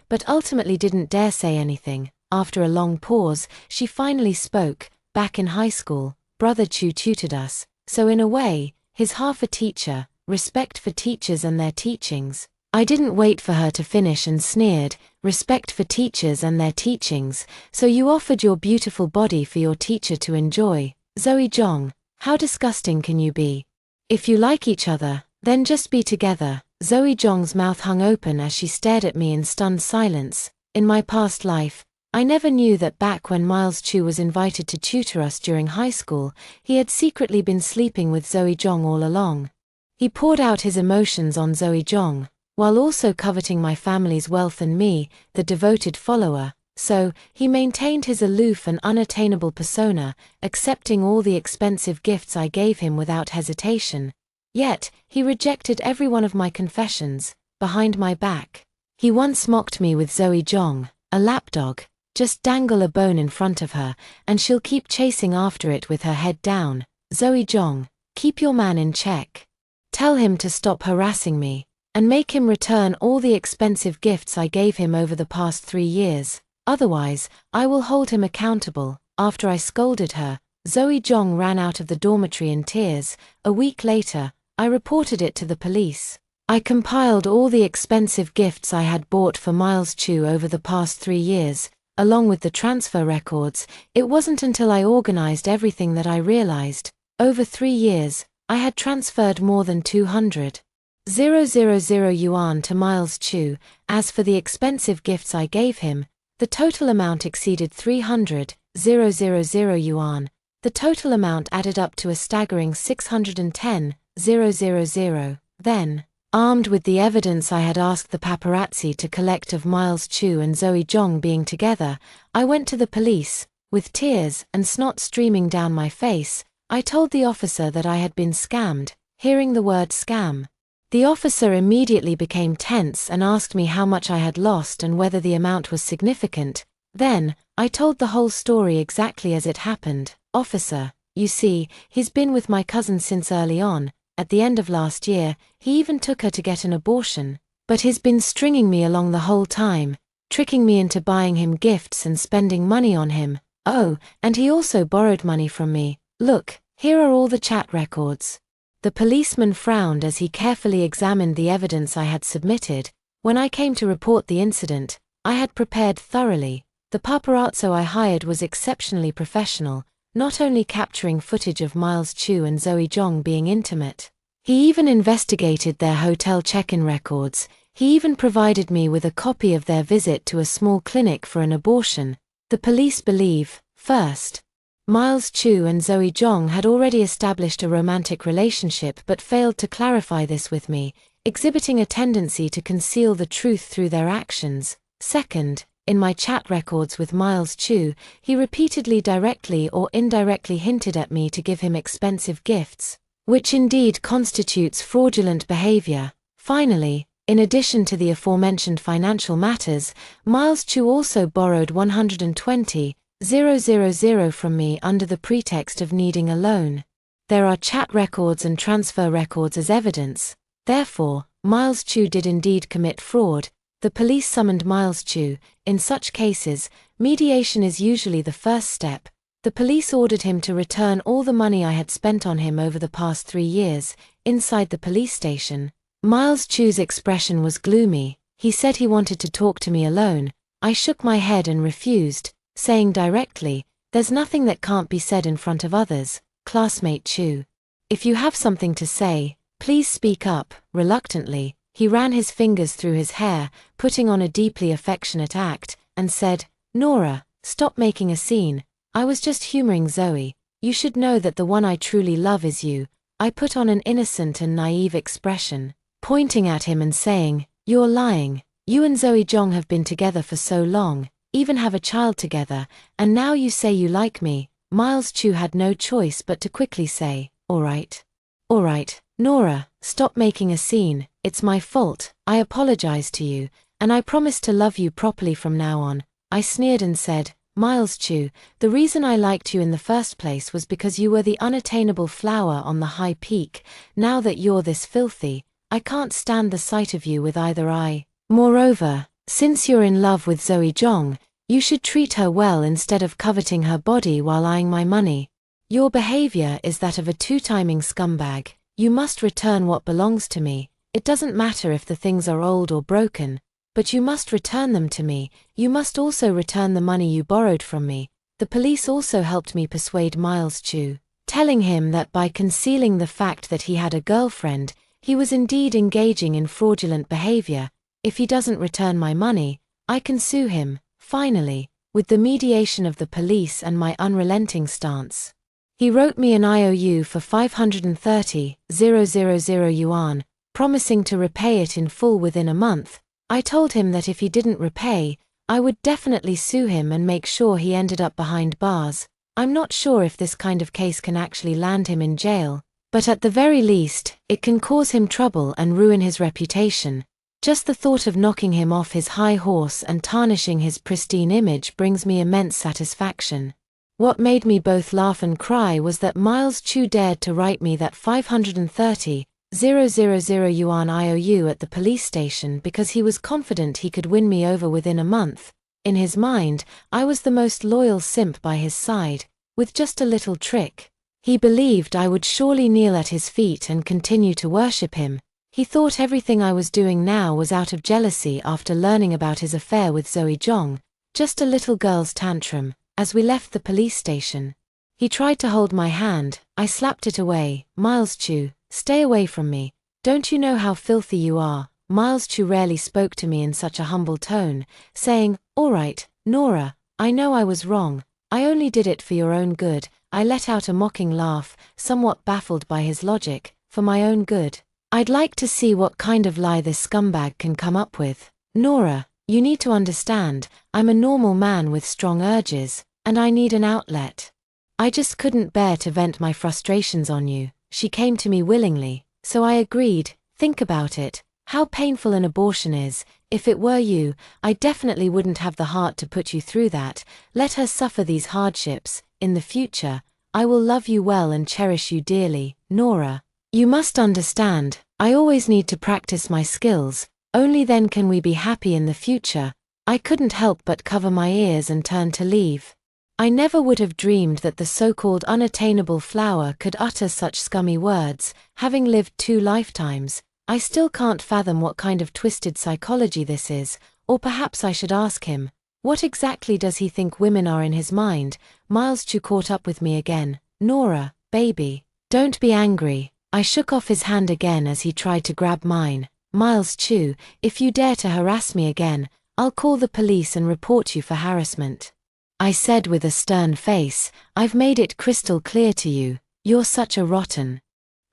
but ultimately didn't dare say anything. After a long pause, she finally spoke. "Back in high school, Brother Chu tutored us, so in a way, he's half a teacher, respect for teachers and their teachings." I didn't wait for her to finish and sneered, "Respect for teachers and their teachings, so you offered your beautiful body for your teacher to enjoy? Zoe Jong, how disgusting can you be? If you like each other, then just be together." Zoe Jong's mouth hung open as she stared at me in stunned silence. In my past life, I never knew that back when Miles Chu was invited to tutor us during high school, he had secretly been sleeping with Zoe Jong all along. He poured out his emotions on Zoe Jong, while also coveting my family's wealth and me, the devoted follower, so he maintained his aloof and unattainable persona, accepting all the expensive gifts I gave him without hesitation. Yet, he rejected every one of my confessions, behind my back. He once mocked me with Zoe Jong, a lapdog. Just dangle a bone in front of her, and she'll keep chasing after it with her head down. Zoe Jong, keep your man in check. Tell him to stop harassing me, and make him return all the expensive gifts I gave him over the past 3 years. Otherwise, I will hold him accountable." After I scolded her, Zoe Jong ran out of the dormitory in tears. A week later, I reported it to the police. I compiled all the expensive gifts I had bought for Miles Chu over the past 3 years, along with the transfer records. It wasn't until I organized everything that I realized, over 3 years, I had transferred more than 200,000 yuan to Miles Chu. As for the expensive gifts I gave him, the total amount exceeded 300,000 yuan. The total amount added up to a staggering 610,000. Then, armed with the evidence I had asked the paparazzi to collect of Miles Chu and Zoe Jong being together, I went to the police. With tears and snot streaming down my face, I told the officer that I had been scammed. Hearing the word scam, the officer immediately became tense and asked me how much I had lost and whether the amount was significant. Then, I told the whole story exactly as it happened. "Officer, you see, he's been with my cousin since early on. At the end of last year, he even took her to get an abortion. But he's been stringing me along the whole time, tricking me into buying him gifts and spending money on him. Oh, and he also borrowed money from me. Look, here are all the chat records." The policeman frowned as he carefully examined the evidence I had submitted. When I came to report the incident, I had prepared thoroughly. The paparazzo I hired was exceptionally professional, not only capturing footage of Miles Chu and Zoe Jong being intimate. He even investigated their hotel check-in records. He even provided me with a copy of their visit to a small clinic for an abortion. The police believe, first, Miles Chu and Zoe Jong had already established a romantic relationship but failed to clarify this with me, exhibiting a tendency to conceal the truth through their actions. Second, in my chat records with Miles Chu, he repeatedly directly or indirectly hinted at me to give him expensive gifts, which indeed constitutes fraudulent behavior. Finally, in addition to the aforementioned financial matters, Miles Chu also borrowed 120,000 000 from me under the pretext of needing a loan. There are chat records and transfer records as evidence. Therefore, Miles Chu did indeed commit fraud. The police summoned Miles Chu. In such cases, mediation is usually the first step. The police ordered him to return all the money I had spent on him over the past 3 years. Inside the police station, Miles Chu's expression was gloomy. He said he wanted to talk to me alone. I shook my head and refused, saying directly, "There's nothing that can't be said in front of others, classmate Chu. If you have something to say, please speak up." Reluctantly, he ran his fingers through his hair, putting on a deeply affectionate act, and said, "Nora, stop making a scene. I was just humoring Zoe. You should know that the one I truly love is you." I put on an innocent and naive expression, pointing at him and saying, "You're lying. You and Zoe Jong have been together for so long, even have a child together, and now you say you like me." Miles Chu had no choice but to quickly say, All right, Nora, stop making a scene. It's my fault. I apologize to you, and I promise to love you properly from now on." I sneered and said, "Miles Chu, the reason I liked you in the first place was because you were the unattainable flower on the high peak. Now that you're this filthy, I can't stand the sight of you with either eye. Moreover, since you're in love with Zoe Jong, you should treat her well instead of coveting her body while eyeing my money. Your behavior is that of a two-timing scumbag. You must return what belongs to me. It doesn't matter if the things are old or broken, but you must return them to me. You must also return the money you borrowed from me." The police also helped me persuade Miles Chu, telling him that by concealing the fact that he had a girlfriend, he was indeed engaging in fraudulent behavior. If he doesn't return my money, I can sue him. Finally, with the mediation of the police and my unrelenting stance, he wrote me an IOU for 530,000 yuan, promising to repay it in full within a month. I told him that if he didn't repay, I would definitely sue him and make sure he ended up behind bars. I'm not sure if this kind of case can actually land him in jail, but at the very least, it can cause him trouble and ruin his reputation. Just the thought of knocking him off his high horse and tarnishing his pristine image brings me immense satisfaction. What made me both laugh and cry was that Miles Chu dared to write me that 530,000 yuan IOU at the police station because he was confident he could win me over within a month. In his mind, I was the most loyal simp by his side. With just a little trick, he believed I would surely kneel at his feet and continue to worship him. He thought everything I was doing now was out of jealousy after learning about his affair with Zoe Jong, just a little girl's tantrum. As we left the police station, he tried to hold my hand. I slapped it away. "Miles Chu, stay away from me. Don't you know how filthy you are?" Miles Chu rarely spoke to me in such a humble tone, saying, "All right, Nora, I know I was wrong. I only did it for your own good." I let out a mocking laugh, somewhat baffled by his logic. "For my own good? I'd like to see what kind of lie this scumbag can come up with. Nora, you need to understand, I'm a normal man with strong urges, and I need an outlet. I just couldn't bear to vent my frustrations on you." She came to me willingly, so I agreed. "Think about it, how painful an abortion is. If it were you, I definitely wouldn't have the heart to put you through that. Let her suffer these hardships. In the future, I will love you well and cherish you dearly. Nora, you must understand, I always need to practice my skills. Only then can we be happy in the future." I couldn't help but cover my ears and turn to leave. I never would have dreamed that the so-called unattainable flower could utter such scummy words. Having lived 2 lifetimes, I still can't fathom what kind of twisted psychology this is, or perhaps I should ask him, what exactly does he think women are in his mind? Miles Chu caught up with me again. "Nora, baby, don't be angry." I shook off his hand again as he tried to grab mine. "Miles Chu, if you dare to harass me again, I'll call the police and report you for harassment," I said with a stern face. "I've made it crystal clear to you, you're such a rotten,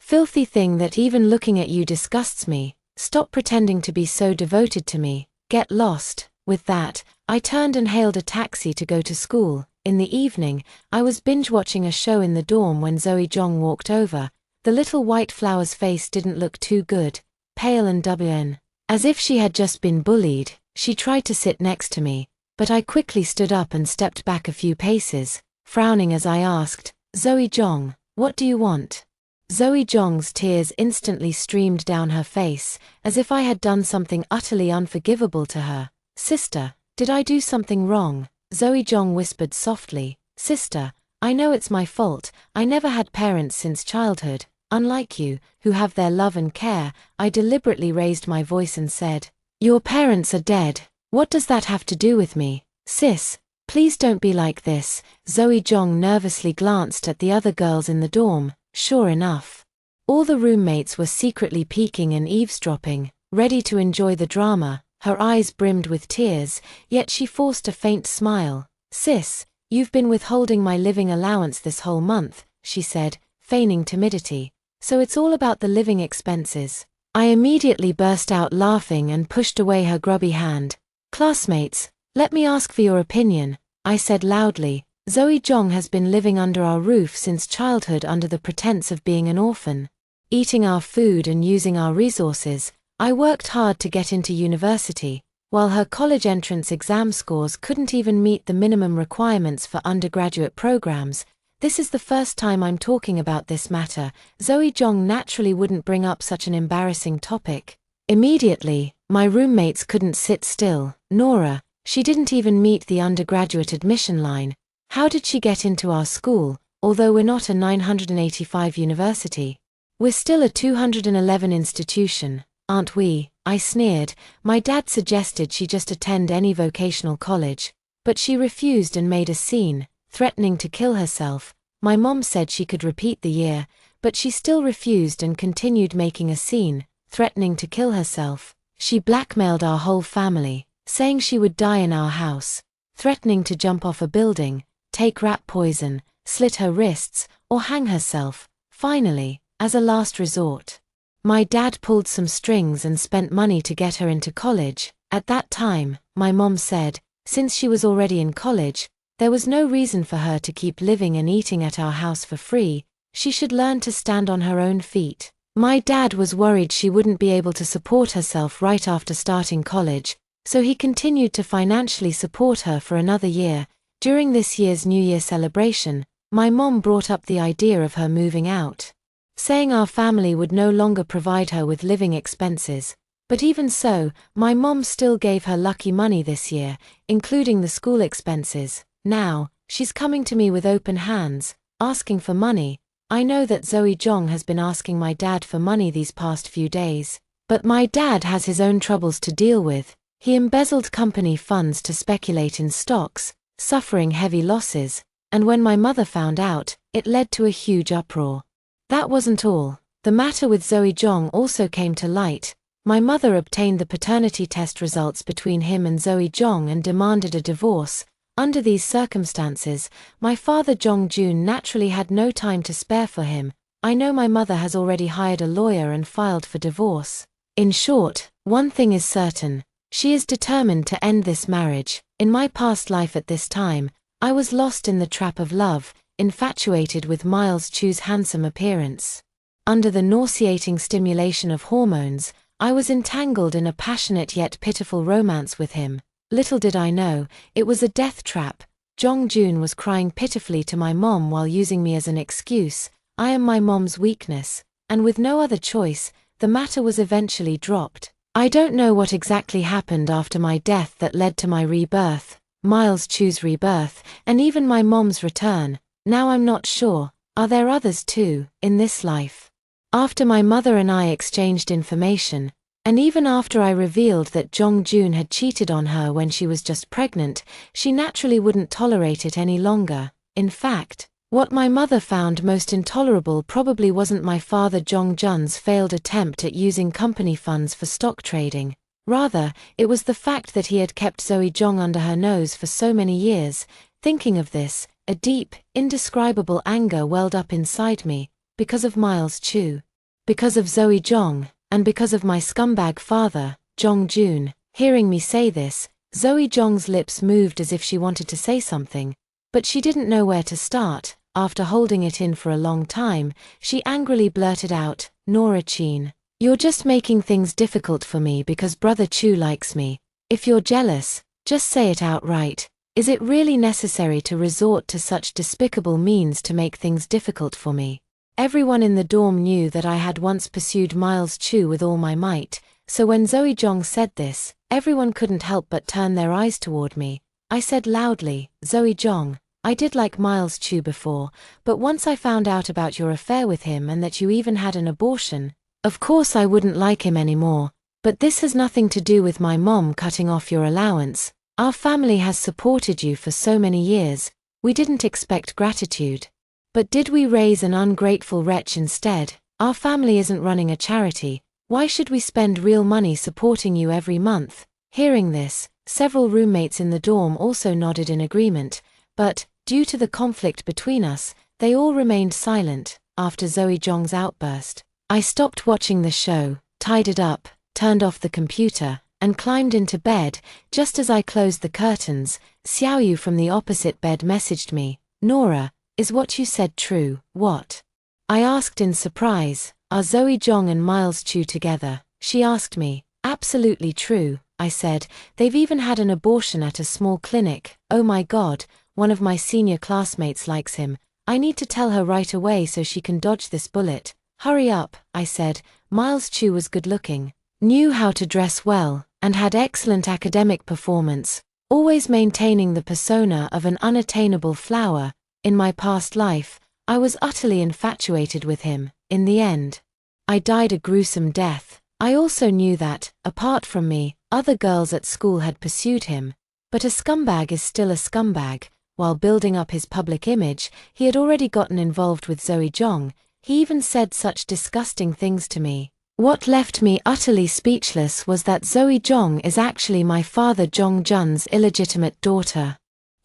filthy thing that even looking at you disgusts me. Stop pretending to be so devoted to me. Get lost." With that, I turned and hailed a taxi to go to school. In the evening, I was binge-watching a show in the dorm when Zoe Jong walked over. The little white flower's face didn't look too good, pale and WN. As if she had just been bullied. She tried to sit next to me, but I quickly stood up and stepped back a few paces, frowning as I asked, "Zoe Jong, what do you want?" Zoe Jong's tears instantly streamed down her face, as if I had done something utterly unforgivable to her. "Sister, did I do something wrong?" Zoe Jong whispered softly. "Sister, I know it's my fault. I never had parents since childhood. Unlike you, who have their love and care." I deliberately raised my voice and said, "Your parents are dead. What does that have to do with me?" "Sis, please don't be like this." Zoe Jong nervously glanced at the other girls in the dorm. Sure enough, all the roommates were secretly peeking and eavesdropping, ready to enjoy the drama. Her eyes brimmed with tears, yet she forced a faint smile. "Sis, you've been withholding my living allowance this whole month," she said, feigning timidity. "So it's all about the living expenses." I immediately burst out laughing and pushed away her grubby hand. "Classmates, let me ask for your opinion," I said loudly. "Zoe Jong has been living under our roof since childhood under the pretense of being an orphan, eating our food and using our resources. I worked hard to get into university, while her college entrance exam scores couldn't even meet the minimum requirements for undergraduate programs. This is the first time I'm talking about this matter." Zoe Jong naturally wouldn't bring up such an embarrassing topic. Immediately, my roommates couldn't sit still. "Nora, she didn't even meet the undergraduate admission line. How did she get into our school, although we're not a 985 university? We're still a 211 institution, aren't we?" I sneered. My dad suggested she just attend any vocational college, but she refused and made a scene, threatening to kill herself. My mom said she could repeat the year, but she still refused and continued making a scene, threatening to kill herself. She blackmailed our whole family, saying she would die in our house, threatening to jump off a building, take rat poison, slit her wrists, or hang herself. Finally, as a last resort, my dad pulled some strings and spent money to get her into college. At that time, my mom said, since she was already in college, there was no reason for her to keep living and eating at our house for free. She should learn to stand on her own feet. My dad was worried she wouldn't be able to support herself right after starting college, so he continued to financially support her for another year. During this year's New Year celebration, my mom brought up the idea of her moving out, saying our family would no longer provide her with living expenses. But even so, my mom still gave her lucky money this year, including the school expenses. Now, she's coming to me with open hands, asking for money. I know that Zoe Jong has been asking my dad for money these past few days, but my dad has his own troubles to deal with. He embezzled company funds to speculate in stocks, suffering heavy losses, and when my mother found out, it led to a huge uproar. That wasn't all. The matter with Zoe Jong also came to light. My mother obtained the paternity test results between him and Zoe Jong and demanded a divorce. Under these circumstances, my father Jong Jun naturally had no time to spare for him. I know my mother has already hired a lawyer and filed for divorce. In short, one thing is certain. She is determined to end this marriage. In my past life at this time, I was lost in the trap of love, infatuated with Miles Chu's handsome appearance. Under the nauseating stimulation of hormones, I was entangled in a passionate yet pitiful romance with him. Little did I know, it was a death trap. Jong Jun was crying pitifully to my mom while using me as an excuse. I am my mom's weakness, and with no other choice, the matter was eventually dropped. I don't know what exactly happened after my death that led to my rebirth, Miles Chu's rebirth, and even my mom's return. Now I'm not sure. Are there others too, in this life? After my mother and I exchanged information, and even after I revealed that Jong Jun had cheated on her when she was just pregnant, she naturally wouldn't tolerate it any longer. In fact, what my mother found most intolerable probably wasn't my father Jong Jun's failed attempt at using company funds for stock trading. Rather, it was the fact that he had kept Zoe Jong under her nose for so many years. Thinking of this, a deep, indescribable anger welled up inside me, because of Miles Chu, because of Zoe Jong, and because of my scumbag father, Jong Jun. Hearing me say this, Zoe Jong's lips moved as if she wanted to say something, but she didn't know where to start. After holding it in for a long time, she angrily blurted out, "Nora Chin, you're just making things difficult for me because brother Chu likes me. If you're jealous, Just say it outright. Is it really necessary to resort to such despicable means to make things difficult for me? Everyone in the dorm knew that I had once pursued Miles Chu with all my might, so when Zoe Jong said this, everyone couldn't help but turn their eyes toward me. I said loudly, Zoe Jong, I did like Miles Chu before, but once I found out about your affair with him and that you even had an abortion, of course I wouldn't like him anymore. But this has nothing to do with my mom cutting off your allowance. Our family has supported you for so many years. We didn't expect gratitude. But did we raise an ungrateful wretch instead? Our family isn't running a charity. Why should we spend real money supporting you every month? Hearing this, several roommates in the dorm also nodded in agreement, but, due to the conflict between us, they all remained silent. After Zoe Jong's outburst, I stopped watching the show, tidied up, turned off the computer, and climbed into bed. Just as I closed the curtains, Xiaoyu from the opposite bed messaged me, Nora, is what you said true? What? I asked in surprise, are Zoe Jong and Miles Chu together? She asked me, absolutely true, I said, they've even had an abortion at a small clinic. Oh my god, one of my senior classmates likes him. I need to tell her right away so she can dodge this bullet. Hurry up, I said. Miles Chu was good looking, knew how to dress well, and had excellent academic performance, always maintaining the persona of an unattainable flower. In my past life, I was utterly infatuated with him. In the end, I died a gruesome death. I also knew that, apart from me, other girls at school had pursued him. But a scumbag is still a scumbag. While building up his public image, he had already gotten involved with Zoe Jong. He even said such disgusting things to me. What left me utterly speechless was that Zoe Jong is actually my father Jong Jun's illegitimate daughter.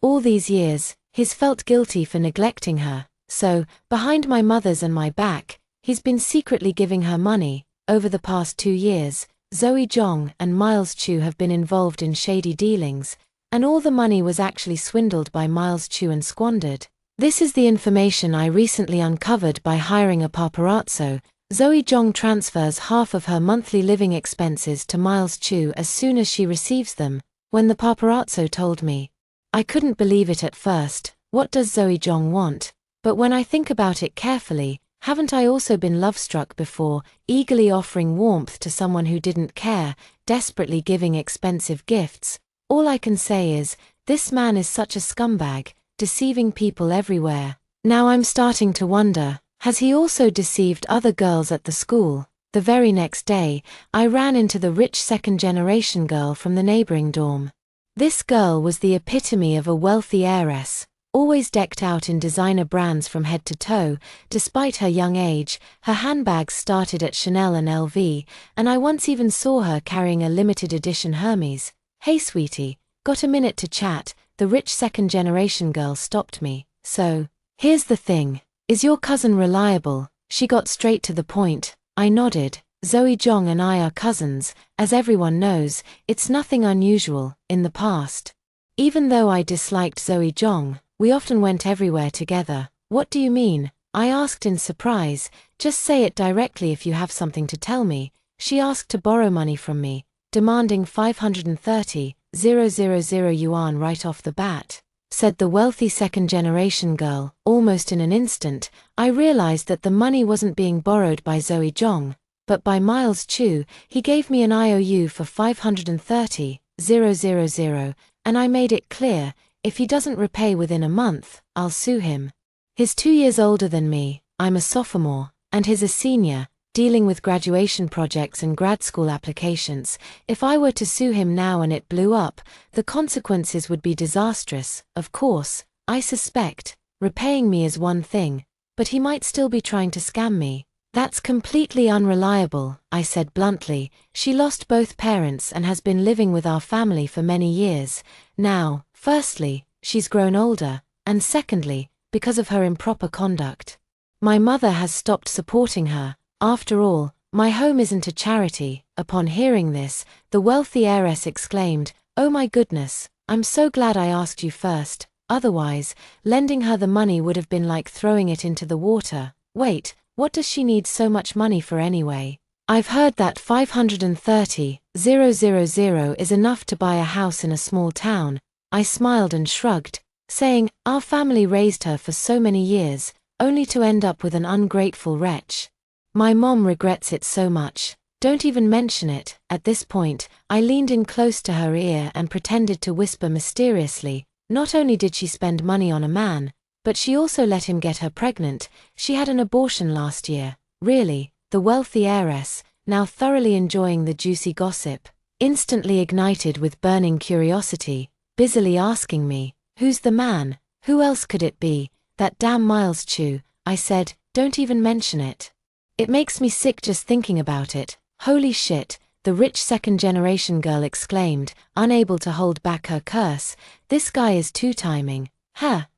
All these years, he's felt guilty for neglecting her, so, behind my mother's and my back, he's been secretly giving her money. Over the past 2 years, Zoe Jong and Miles Chu have been involved in shady dealings, and all the money was actually swindled by Miles Chu and squandered. This is the information I recently uncovered by hiring a paparazzo. Zoe Jong transfers half of her monthly living expenses to Miles Chu as soon as she receives them. When the paparazzo told me, I couldn't believe it at first. What does Zoe Jong want? But when I think about it carefully, haven't I also been love-struck before, eagerly offering warmth to someone who didn't care, desperately giving expensive gifts? All I can say is, this man is such a scumbag, deceiving people everywhere. Now I'm starting to wonder, has he also deceived other girls at the school? The very next day, I ran into the rich second-generation girl from the neighboring dorm. This girl was the epitome of a wealthy heiress, always decked out in designer brands from head to toe. Despite her young age, her handbags started at Chanel and LV, and I once even saw her carrying a limited edition Hermes. Hey sweetie, got a minute to chat? The rich second-generation girl stopped me. So, here's the thing. Is your cousin reliable? She got straight to the point. I nodded. Zoe Jong and I are cousins. As everyone knows, it's nothing unusual. In the past, even though I disliked Zoe Jong, we often went everywhere together. What do you mean? I asked in surprise. Just say it directly if you have something to tell me. She asked to borrow money from me, demanding 530,000 yuan right off the bat, said the wealthy second-generation girl. Almost in an instant, I realized that the money wasn't being borrowed by Zoe Jong, but by Miles Chu. He gave me an IOU for 530,000, and I made it clear, if he doesn't repay within a month, I'll sue him. He's 2 years older than me, I'm a sophomore, and he's a senior, dealing with graduation projects and grad school applications. If I were to sue him now and it blew up, the consequences would be disastrous. Of course, I suspect, repaying me is one thing, but he might still be trying to scam me. That's completely unreliable, I said bluntly. She lost both parents and has been living with our family for many years. Now, firstly, she's grown older, and secondly, because of her improper conduct, my mother has stopped supporting her. After all, my home isn't a charity. Upon hearing this, the wealthy heiress exclaimed, oh my goodness, I'm so glad I asked you first. Otherwise, lending her the money would have been like throwing it into the water. Wait, what does she need so much money for anyway? I've heard that 530,000 000 is enough to buy a house in a small town. I smiled and shrugged, saying, our family raised her for so many years, only to end up with an ungrateful wretch. My mom regrets it so much. Don't even mention it. At this point, I leaned in close to her ear and pretended to whisper mysteriously, not only did she spend money on a man, but she also let him get her pregnant. She had an abortion last year. Really, the wealthy heiress, now thoroughly enjoying the juicy gossip, instantly ignited with burning curiosity, busily asking me, who's the man? Who else could it be? That damn Miles Chu. I said, don't even mention it. It makes me sick just thinking about it. Holy shit, the rich second-generation girl exclaimed, unable to hold back her curse. This guy is two-timing.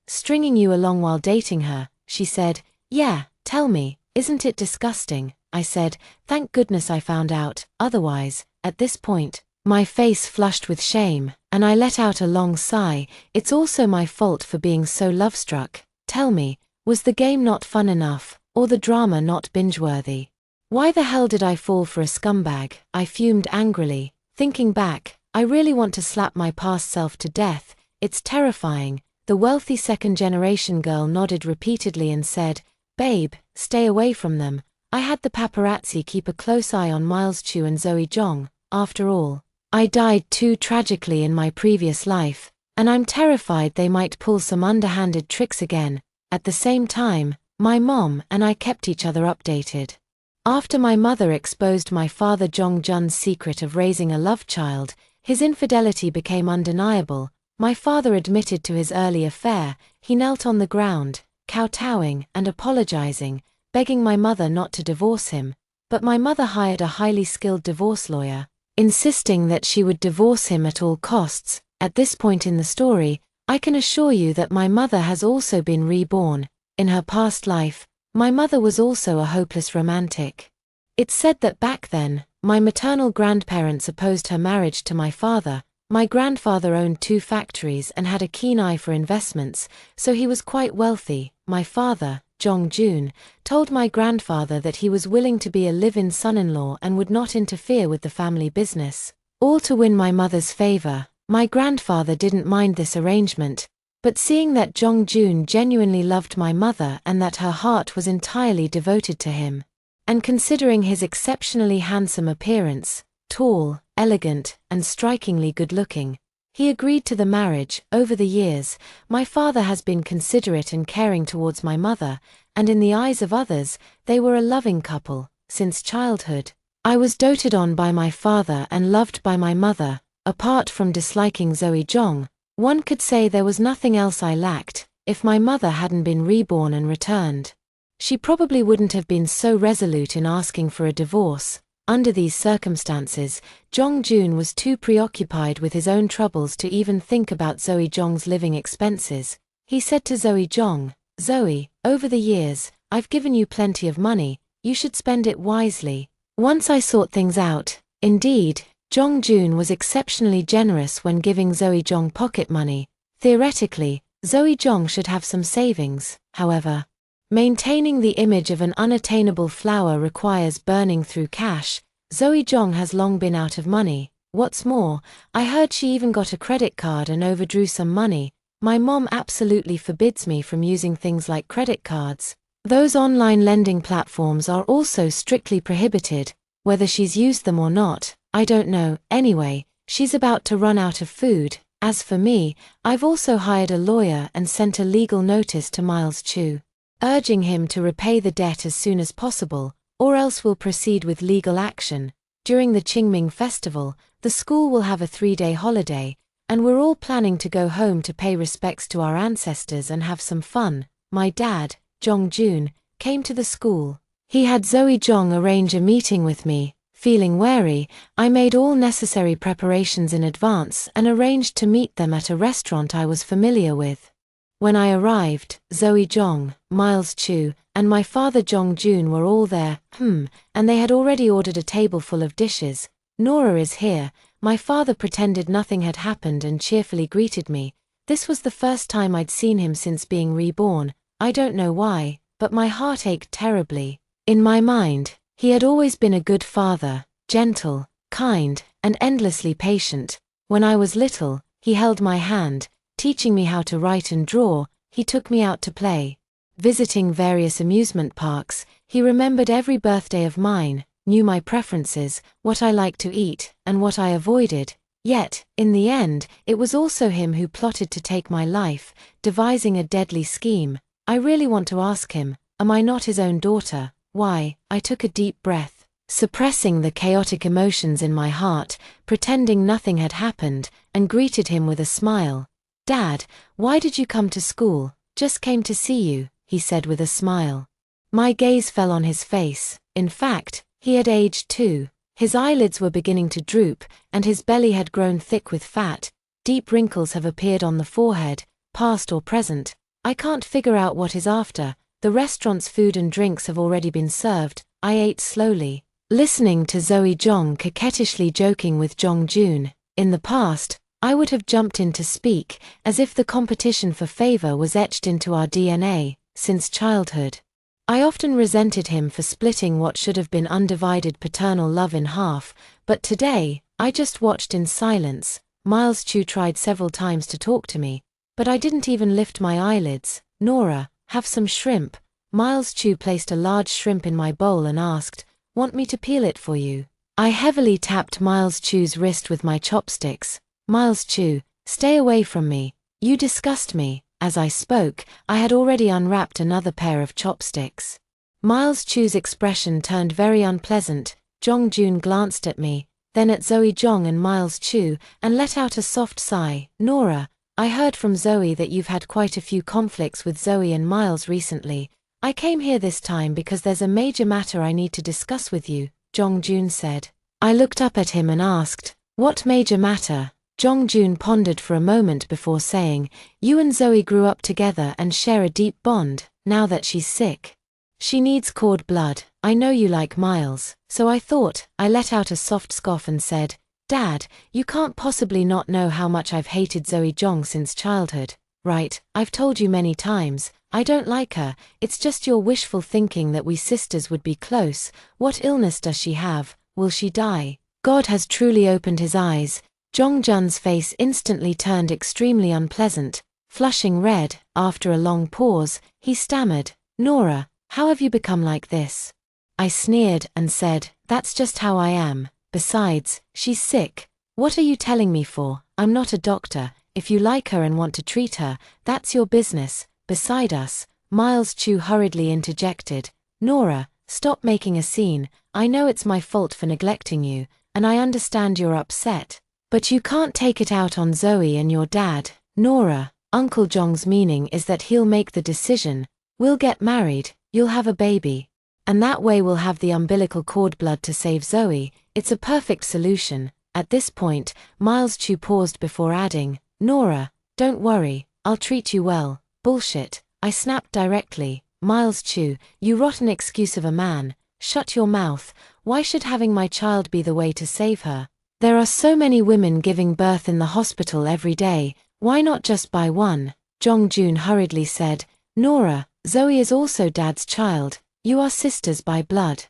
Stringing you along while dating her, she said. Yeah, tell me, isn't it disgusting? I said, thank goodness I found out, otherwise, at this point, my face flushed with shame, and I let out a long sigh. It's also my fault for being so love-struck. Tell me, was the game not fun enough, or the drama not binge-worthy? Why the hell did I fall for a scumbag? I fumed angrily. Thinking back, I really want to slap my past self to death. It's terrifying. The wealthy second-generation girl nodded repeatedly and said, babe, stay away from them. I had the paparazzi keep a close eye on Miles Chu and Zoe Jong. After all, I died too tragically in my previous life, and I'm terrified they might pull some underhanded tricks again. At the same time, my mom and I kept each other updated. After my mother exposed my father Jong Jun's secret of raising a love child, his infidelity became undeniable. My father admitted to his early affair. He knelt on the ground, kowtowing and apologizing, begging my mother not to divorce him, but my mother hired a highly skilled divorce lawyer, insisting that she would divorce him at all costs. At this point in the story, I can assure you that my mother has also been reborn. In her past life, my mother was also a hopeless romantic. It's said that back then, my maternal grandparents opposed her marriage to my father. My grandfather owned 2 factories and had a keen eye for investments, so he was quite wealthy. My father, Jong Jun, told my grandfather that he was willing to be a live-in son-in-law and would not interfere with the family business, all to win my mother's favor. My grandfather didn't mind this arrangement, but seeing that Jong Jun genuinely loved my mother and that her heart was entirely devoted to him, and considering his exceptionally handsome appearance, tall, elegant, and strikingly good-looking, he agreed to the marriage. Over the years, my father has been considerate and caring towards my mother, and in the eyes of others, they were a loving couple. Since childhood, I was doted on by my father and loved by my mother. Apart from disliking Zoe Jong, one could say there was nothing else I lacked. If my mother hadn't been reborn and returned, she probably wouldn't have been so resolute in asking for a divorce. Under these circumstances, Jong Jun was too preoccupied with his own troubles to even think about Zoe Jong's living expenses. He said to Zoe Jong, Zoe, over the years, I've given you plenty of money, you should spend it wisely. Once I sort things out. Indeed, Jong Jun was exceptionally generous when giving Zoe Jong pocket money. Theoretically, Zoe Jong should have some savings. However, maintaining the image of an unattainable flower requires burning through cash. Zoe Jong has long been out of money. What's more, I heard she even got a credit card and overdrew some money. My mom absolutely forbids me from using things like credit cards. Those online lending platforms are also strictly prohibited. Whether she's used them or not, I don't know. Anyway, she's about to run out of food. As for me, I've also hired a lawyer and sent a legal notice to Miles Chu, urging him to repay the debt as soon as possible, or else we'll proceed with legal action. During the Qingming festival, the school will have a 3-day holiday, and we're all planning to go home to pay respects to our ancestors and have some fun. My dad, Jong Jun, came to the school. He had Zoe Jong arrange a meeting with me. Feeling wary, I made all necessary preparations in advance and arranged to meet them at a restaurant I was familiar with. When I arrived, Zoe Jong, Miles Chu, and my father Jong Jun were all there, and they had already ordered a table full of dishes. Nora is here. My father pretended nothing had happened and cheerfully greeted me. This was the first time I'd seen him since being reborn. I don't know why, but my heart ached terribly. In my mind, he had always been a good father, gentle, kind, and endlessly patient. When I was little, he held my hand, teaching me how to write and draw. He took me out to play. Visiting various amusement parks, he remembered every birthday of mine, knew my preferences, what I liked to eat, and what I avoided. Yet, in the end, it was also him who plotted to take my life, devising a deadly scheme. I really want to ask him, am I not his own daughter? Why? I took a deep breath, suppressing the chaotic emotions in my heart, pretending nothing had happened, and greeted him with a smile. Dad, why did you come to school? Just came to see you, he said with a smile. My gaze fell on his face. In fact, he had aged too. His eyelids were beginning to droop, and his belly had grown thick with fat. Deep wrinkles have appeared on the forehead, past or present. I can't figure out what is after. The restaurant's food and drinks have already been served. I ate slowly, listening to Zoe Jong coquettishly joking with Jong Jun. In the past, I would have jumped in to speak, as if the competition for favor was etched into our DNA, since childhood. I often resented him for splitting what should have been undivided paternal love in half, but today, I just watched in silence. Miles Chu tried several times to talk to me, but I didn't even lift my eyelids. Nora, have some shrimp. Miles Chu placed a large shrimp in my bowl and asked, want me to peel it for you? I heavily tapped Miles Chu's wrist with my chopsticks. Miles Chu, stay away from me. You disgust me. As I spoke, I had already unwrapped another pair of chopsticks. Miles Chu's expression turned very unpleasant. Jong Jun glanced at me, then at Zoe Jong and Miles Chu, and let out a soft sigh. Nora, I heard from Zoe that you've had quite a few conflicts with Zoe and Miles recently. I came here this time because there's a major matter I need to discuss with you, Jong Jun said. I looked up at him and asked, what major matter? Jong Jun pondered for a moment before saying, you and Zoe grew up together and share a deep bond. Now that she's sick, she needs cord blood. I know you like Miles, so I thought. I let out a soft scoff and said, Dad, you can't possibly not know how much I've hated Zoe Jong since childhood, right? I've told you many times, I don't like her. It's just your wishful thinking that we sisters would be close. What illness does she have? Will she die? God has truly opened his eyes. Jong Jun's face instantly turned extremely unpleasant, flushing red. After a long pause, he stammered, Nora, how have you become like this? I sneered and said, that's just how I am. Besides, she's sick. What are you telling me for? I'm not a doctor. If you like her and want to treat her, that's your business. Beside us, Miles Chu hurriedly interjected, Nora, stop making a scene. I know it's my fault for neglecting you, and I understand you're upset. But you can't take it out on Zoe and your dad. Nora, Uncle Jong's meaning is that he'll make the decision. We'll get married, you'll have a baby. And that way we'll have the umbilical cord blood to save Zoe. It's a perfect solution. At this point, Miles Chu paused before adding, Nora, don't worry, I'll treat you well. Bullshit, I snapped directly. Miles Chu, you rotten excuse of a man. Shut your mouth. Why should having my child be the way to save her? There are so many women giving birth in the hospital every day, why not just buy one? Jong Jun hurriedly said, Nora, Zoe is also Dad's child. You are sisters by blood.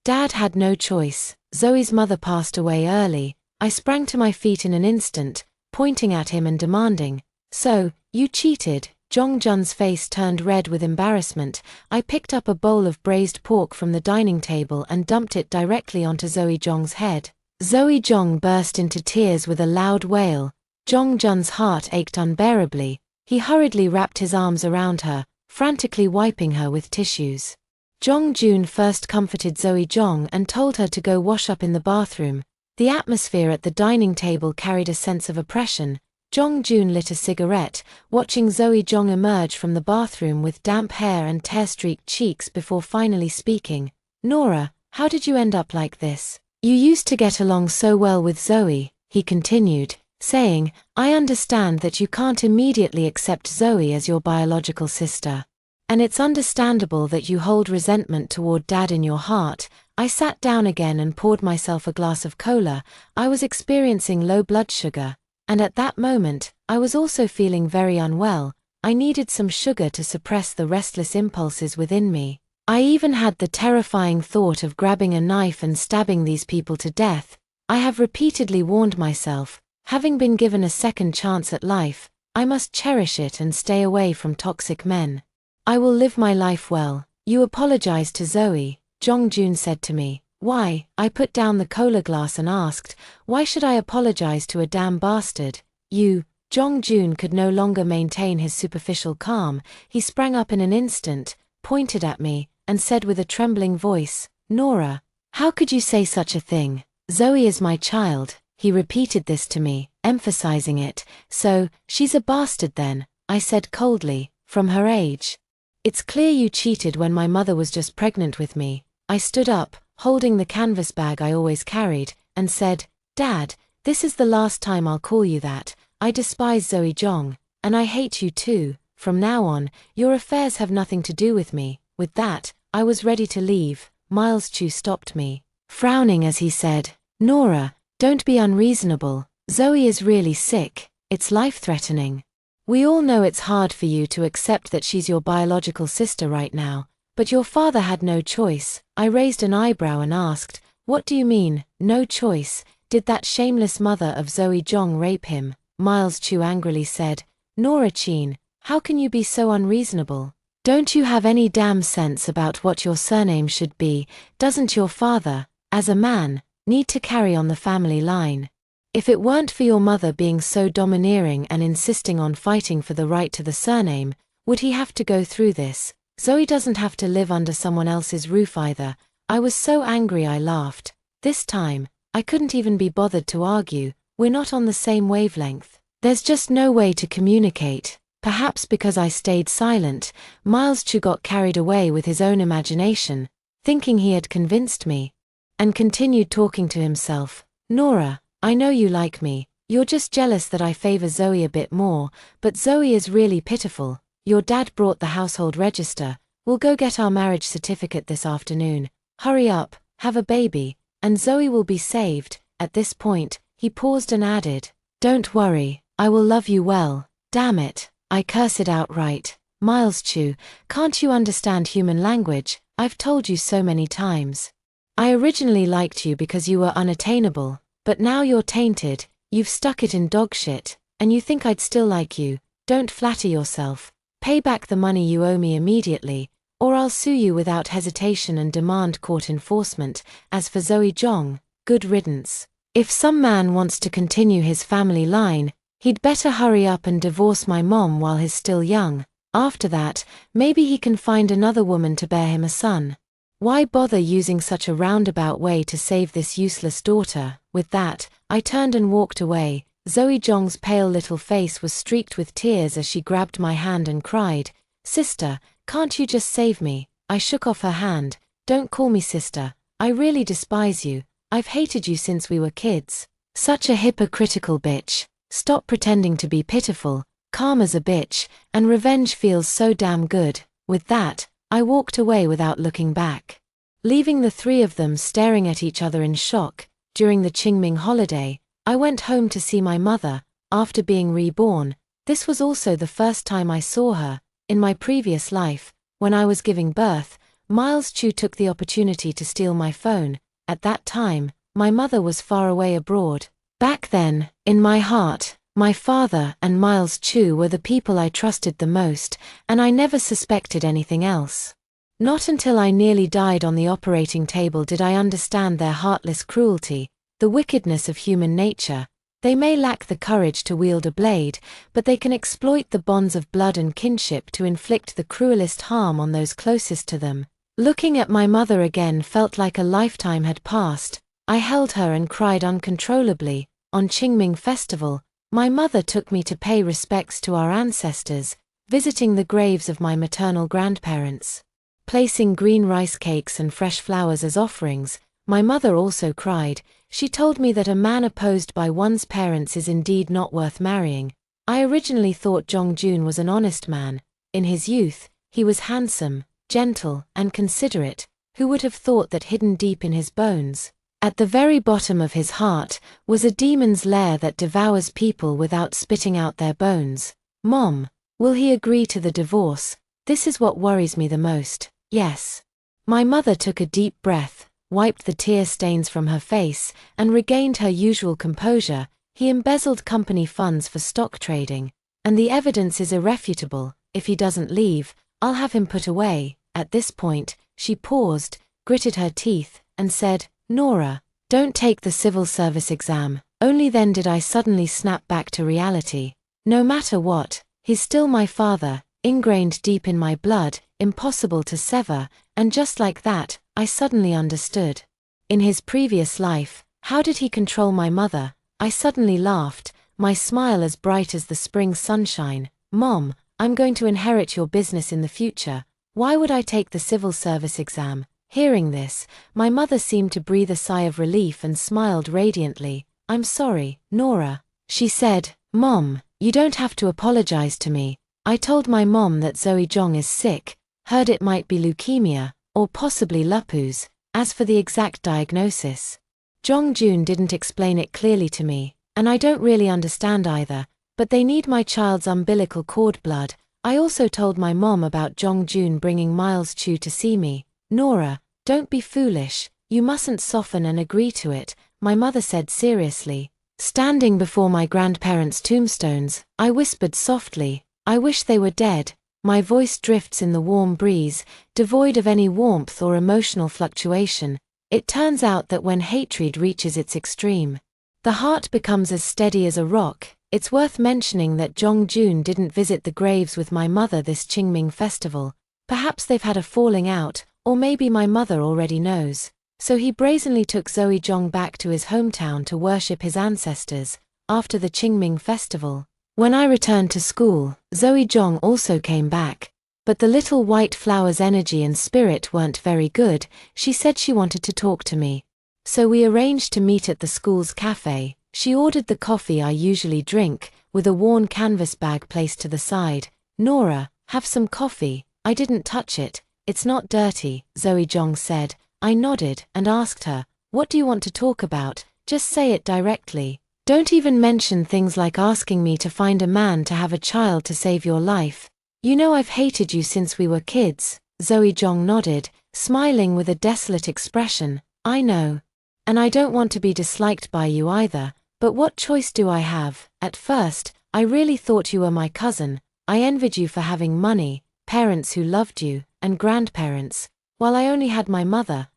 Dad had no choice. Zoe's mother passed away early. I sprang to my feet in an instant, pointing at him and demanding, so, you cheated? Jong Jun's face turned red with embarrassment. I picked up a bowl of braised pork from the dining table and dumped it directly onto Zoe Jong's head. Zoe Jong burst into tears with a loud wail. Jong Jun's heart ached unbearably. He hurriedly wrapped his arms around her, frantically wiping her with tissues. Jong Jun first comforted Zoe Jong and told her to go wash up in the bathroom. The atmosphere at the dining table carried a sense of oppression. Jong Jun lit a cigarette, watching Zoe Jong emerge from the bathroom with damp hair and tear-streaked cheeks before finally speaking. Nora, how did you end up like this? You used to get along so well with Zoe, he continued, saying, I understand that you can't immediately accept Zoe as your biological sister. And it's understandable that you hold resentment toward Dad in your heart. I sat down again and poured myself a glass of cola. I was experiencing low blood sugar, and at that moment, I was also feeling very unwell. I needed some sugar to suppress the restless impulses within me. I even had the terrifying thought of grabbing a knife and stabbing these people to death. I have repeatedly warned myself, having been given a second chance at life, I must cherish it and stay away from toxic men. I will live my life well. You apologized to Zoe, Jong-jun said to me. Why? I put down the cola glass and asked, why should I apologize to a damn bastard? You, Jong-jun could no longer maintain his superficial calm. He sprang up in an instant, pointed at me, and said with a trembling voice, Nora, how could you say such a thing? Zoe is my child. He repeated this to me, emphasizing it. So, she's a bastard then, I said coldly, from her age. It's clear you cheated when my mother was just pregnant with me. I stood up, holding the canvas bag I always carried, and said, Dad, this is the last time I'll call you that. I despise Zoe Jong, and I hate you too. From now on, your affairs have nothing to do with me. With that, I was ready to leave. Miles Chu stopped me, frowning as he said, Nora, don't be unreasonable. Zoe is really sick. It's life-threatening. We all know it's hard for you to accept that she's your biological sister right now, but your father had no choice. I raised an eyebrow and asked, what do you mean, no choice? Did that shameless mother of Zoe Jong rape him? Miles Chu angrily said, Nora Chin, how can you be so unreasonable? Don't you have any damn sense about what your surname should be? Doesn't your father, as a man, need to carry on the family line? If it weren't for your mother being so domineering and insisting on fighting for the right to the surname, would he have to go through this? Zoe doesn't have to live under someone else's roof either. I was so angry I laughed. This time, I couldn't even be bothered to argue. We're not on the same wavelength. There's just no way to communicate. Perhaps because I stayed silent, Miles Chu got carried away with his own imagination, thinking he had convinced me, and continued talking to himself. Nora, I know you like me. You're just jealous that I favor Zoe a bit more, but Zoe is really pitiful. Your dad brought the household register. We'll go get our marriage certificate this afternoon. Hurry up, have a baby, and Zoe will be saved. At this point, he paused and added, Don't worry, I will love you well. Damn it, I curse it outright. Miles Chu, can't you understand human language? I've told you so many times. I originally liked you because you were unattainable, but now you're tainted, you've stuck it in dog shit, and you think I'd still like you. Don't flatter yourself. Pay back the money you owe me immediately, or I'll sue you without hesitation and demand court enforcement. As for Zoe Jong, good riddance. If some man wants to continue his family line, he'd better hurry up and divorce my mom while he's still young. After that, maybe he can find another woman to bear him a son. Why bother using such a roundabout way to save this useless daughter? With that, I turned and walked away. Zoe Jong's pale little face was streaked with tears as she grabbed my hand and cried, Sister, can't you just save me? I shook off her hand. Don't call me sister. I really despise you. I've hated you since we were kids. Such a hypocritical bitch. Stop pretending to be pitiful. Karma's a bitch, and revenge feels so damn good. With that, I walked away without looking back, leaving the three of them staring at each other in shock. During the Qingming holiday, I went home to see my mother. After being reborn, this was also the first time I saw her. In my previous life, when I was giving birth, Miles Chu took the opportunity to steal my phone. At that time, my mother was far away abroad. Back then, in my heart, my father and Miles Chu were the people I trusted the most, and I never suspected anything else. Not until I nearly died on the operating table did I understand their heartless cruelty, the wickedness of human nature. They may lack the courage to wield a blade, but they can exploit the bonds of blood and kinship to inflict the cruelest harm on those closest to them. Looking at my mother again felt like a lifetime had passed. I held her and cried uncontrollably. On Qingming Festival, my mother took me to pay respects to our ancestors, visiting the graves of my maternal grandparents. Placing green rice cakes and fresh flowers as offerings, my mother also cried. She told me that a man opposed by one's parents is indeed not worth marrying. I originally thought Jong-jun was an honest man. In his youth, he was handsome, gentle, and considerate. Who would have thought that hidden deep in his bones, at the very bottom of his heart, was a demon's lair that devours people without spitting out their bones? Mom, will he agree to the divorce? This is what worries me the most. Yes. My mother took a deep breath. wiped the tear stains from her face, and regained her usual composure. He embezzled company funds for stock trading. And the evidence is irrefutable. If he doesn't leave, I'll have him put away. At this point, she paused, gritted her teeth, and said, "Nora, don't take the civil service exam." Only then did I suddenly snap back to reality. No matter what, he's still my father, ingrained deep in my blood, impossible to sever, and just like that, I suddenly understood. In his previous life, how did he control my mother? I suddenly laughed, my smile as bright as the spring sunshine. "Mom, I'm going to inherit your business in the future. Why would I take the civil service exam?" Hearing this, my mother seemed to breathe a sigh of relief and smiled radiantly. "I'm sorry, Nora," she said. "Mom, you don't have to apologize to me. I told my mom that Zoe Jong is sick, heard it might be leukemia, or possibly lupus. As for the exact diagnosis, Jong Jun didn't explain it clearly to me, and I don't really understand either, but they need my child's umbilical cord blood. I also told my mom about Jong Jun bringing Miles Chu to see me. Nora, don't be foolish, you mustn't soften and agree to it," my mother said seriously. Standing before my grandparents' tombstones, I whispered softly, "I wish they were dead." My voice drifts in the warm breeze, devoid of any warmth or emotional fluctuation. It turns out that when hatred reaches its extreme, the heart becomes as steady as a rock. It's worth mentioning that Jong Jun didn't visit the graves with my mother this Qingming festival. Perhaps they've had a falling out, or maybe my mother already knows. So he brazenly took Zoe Jong back to his hometown to worship his ancestors. After the Qingming festival, when I returned to school, Zoe Jong also came back. But the little white flower's energy and spirit weren't very good. She said she wanted to talk to me. So we arranged to meet at the school's cafe. She ordered the coffee I usually drink, with a worn canvas bag placed to the side. "Nora, have some coffee." "I didn't touch it. It's not dirty," Zoe Jong said. I nodded and asked her, "What do you want to talk about? Just say it directly. Don't even mention things like asking me to find a man to have a child to save your life. You know I've hated you since we were kids." Zoe Jong nodded, smiling with a desolate expression. "I know. And I don't want to be disliked by you either. But what choice do I have? At first, I really thought you were my cousin. I envied you for having money, parents who loved you, and grandparents. While I only had my mother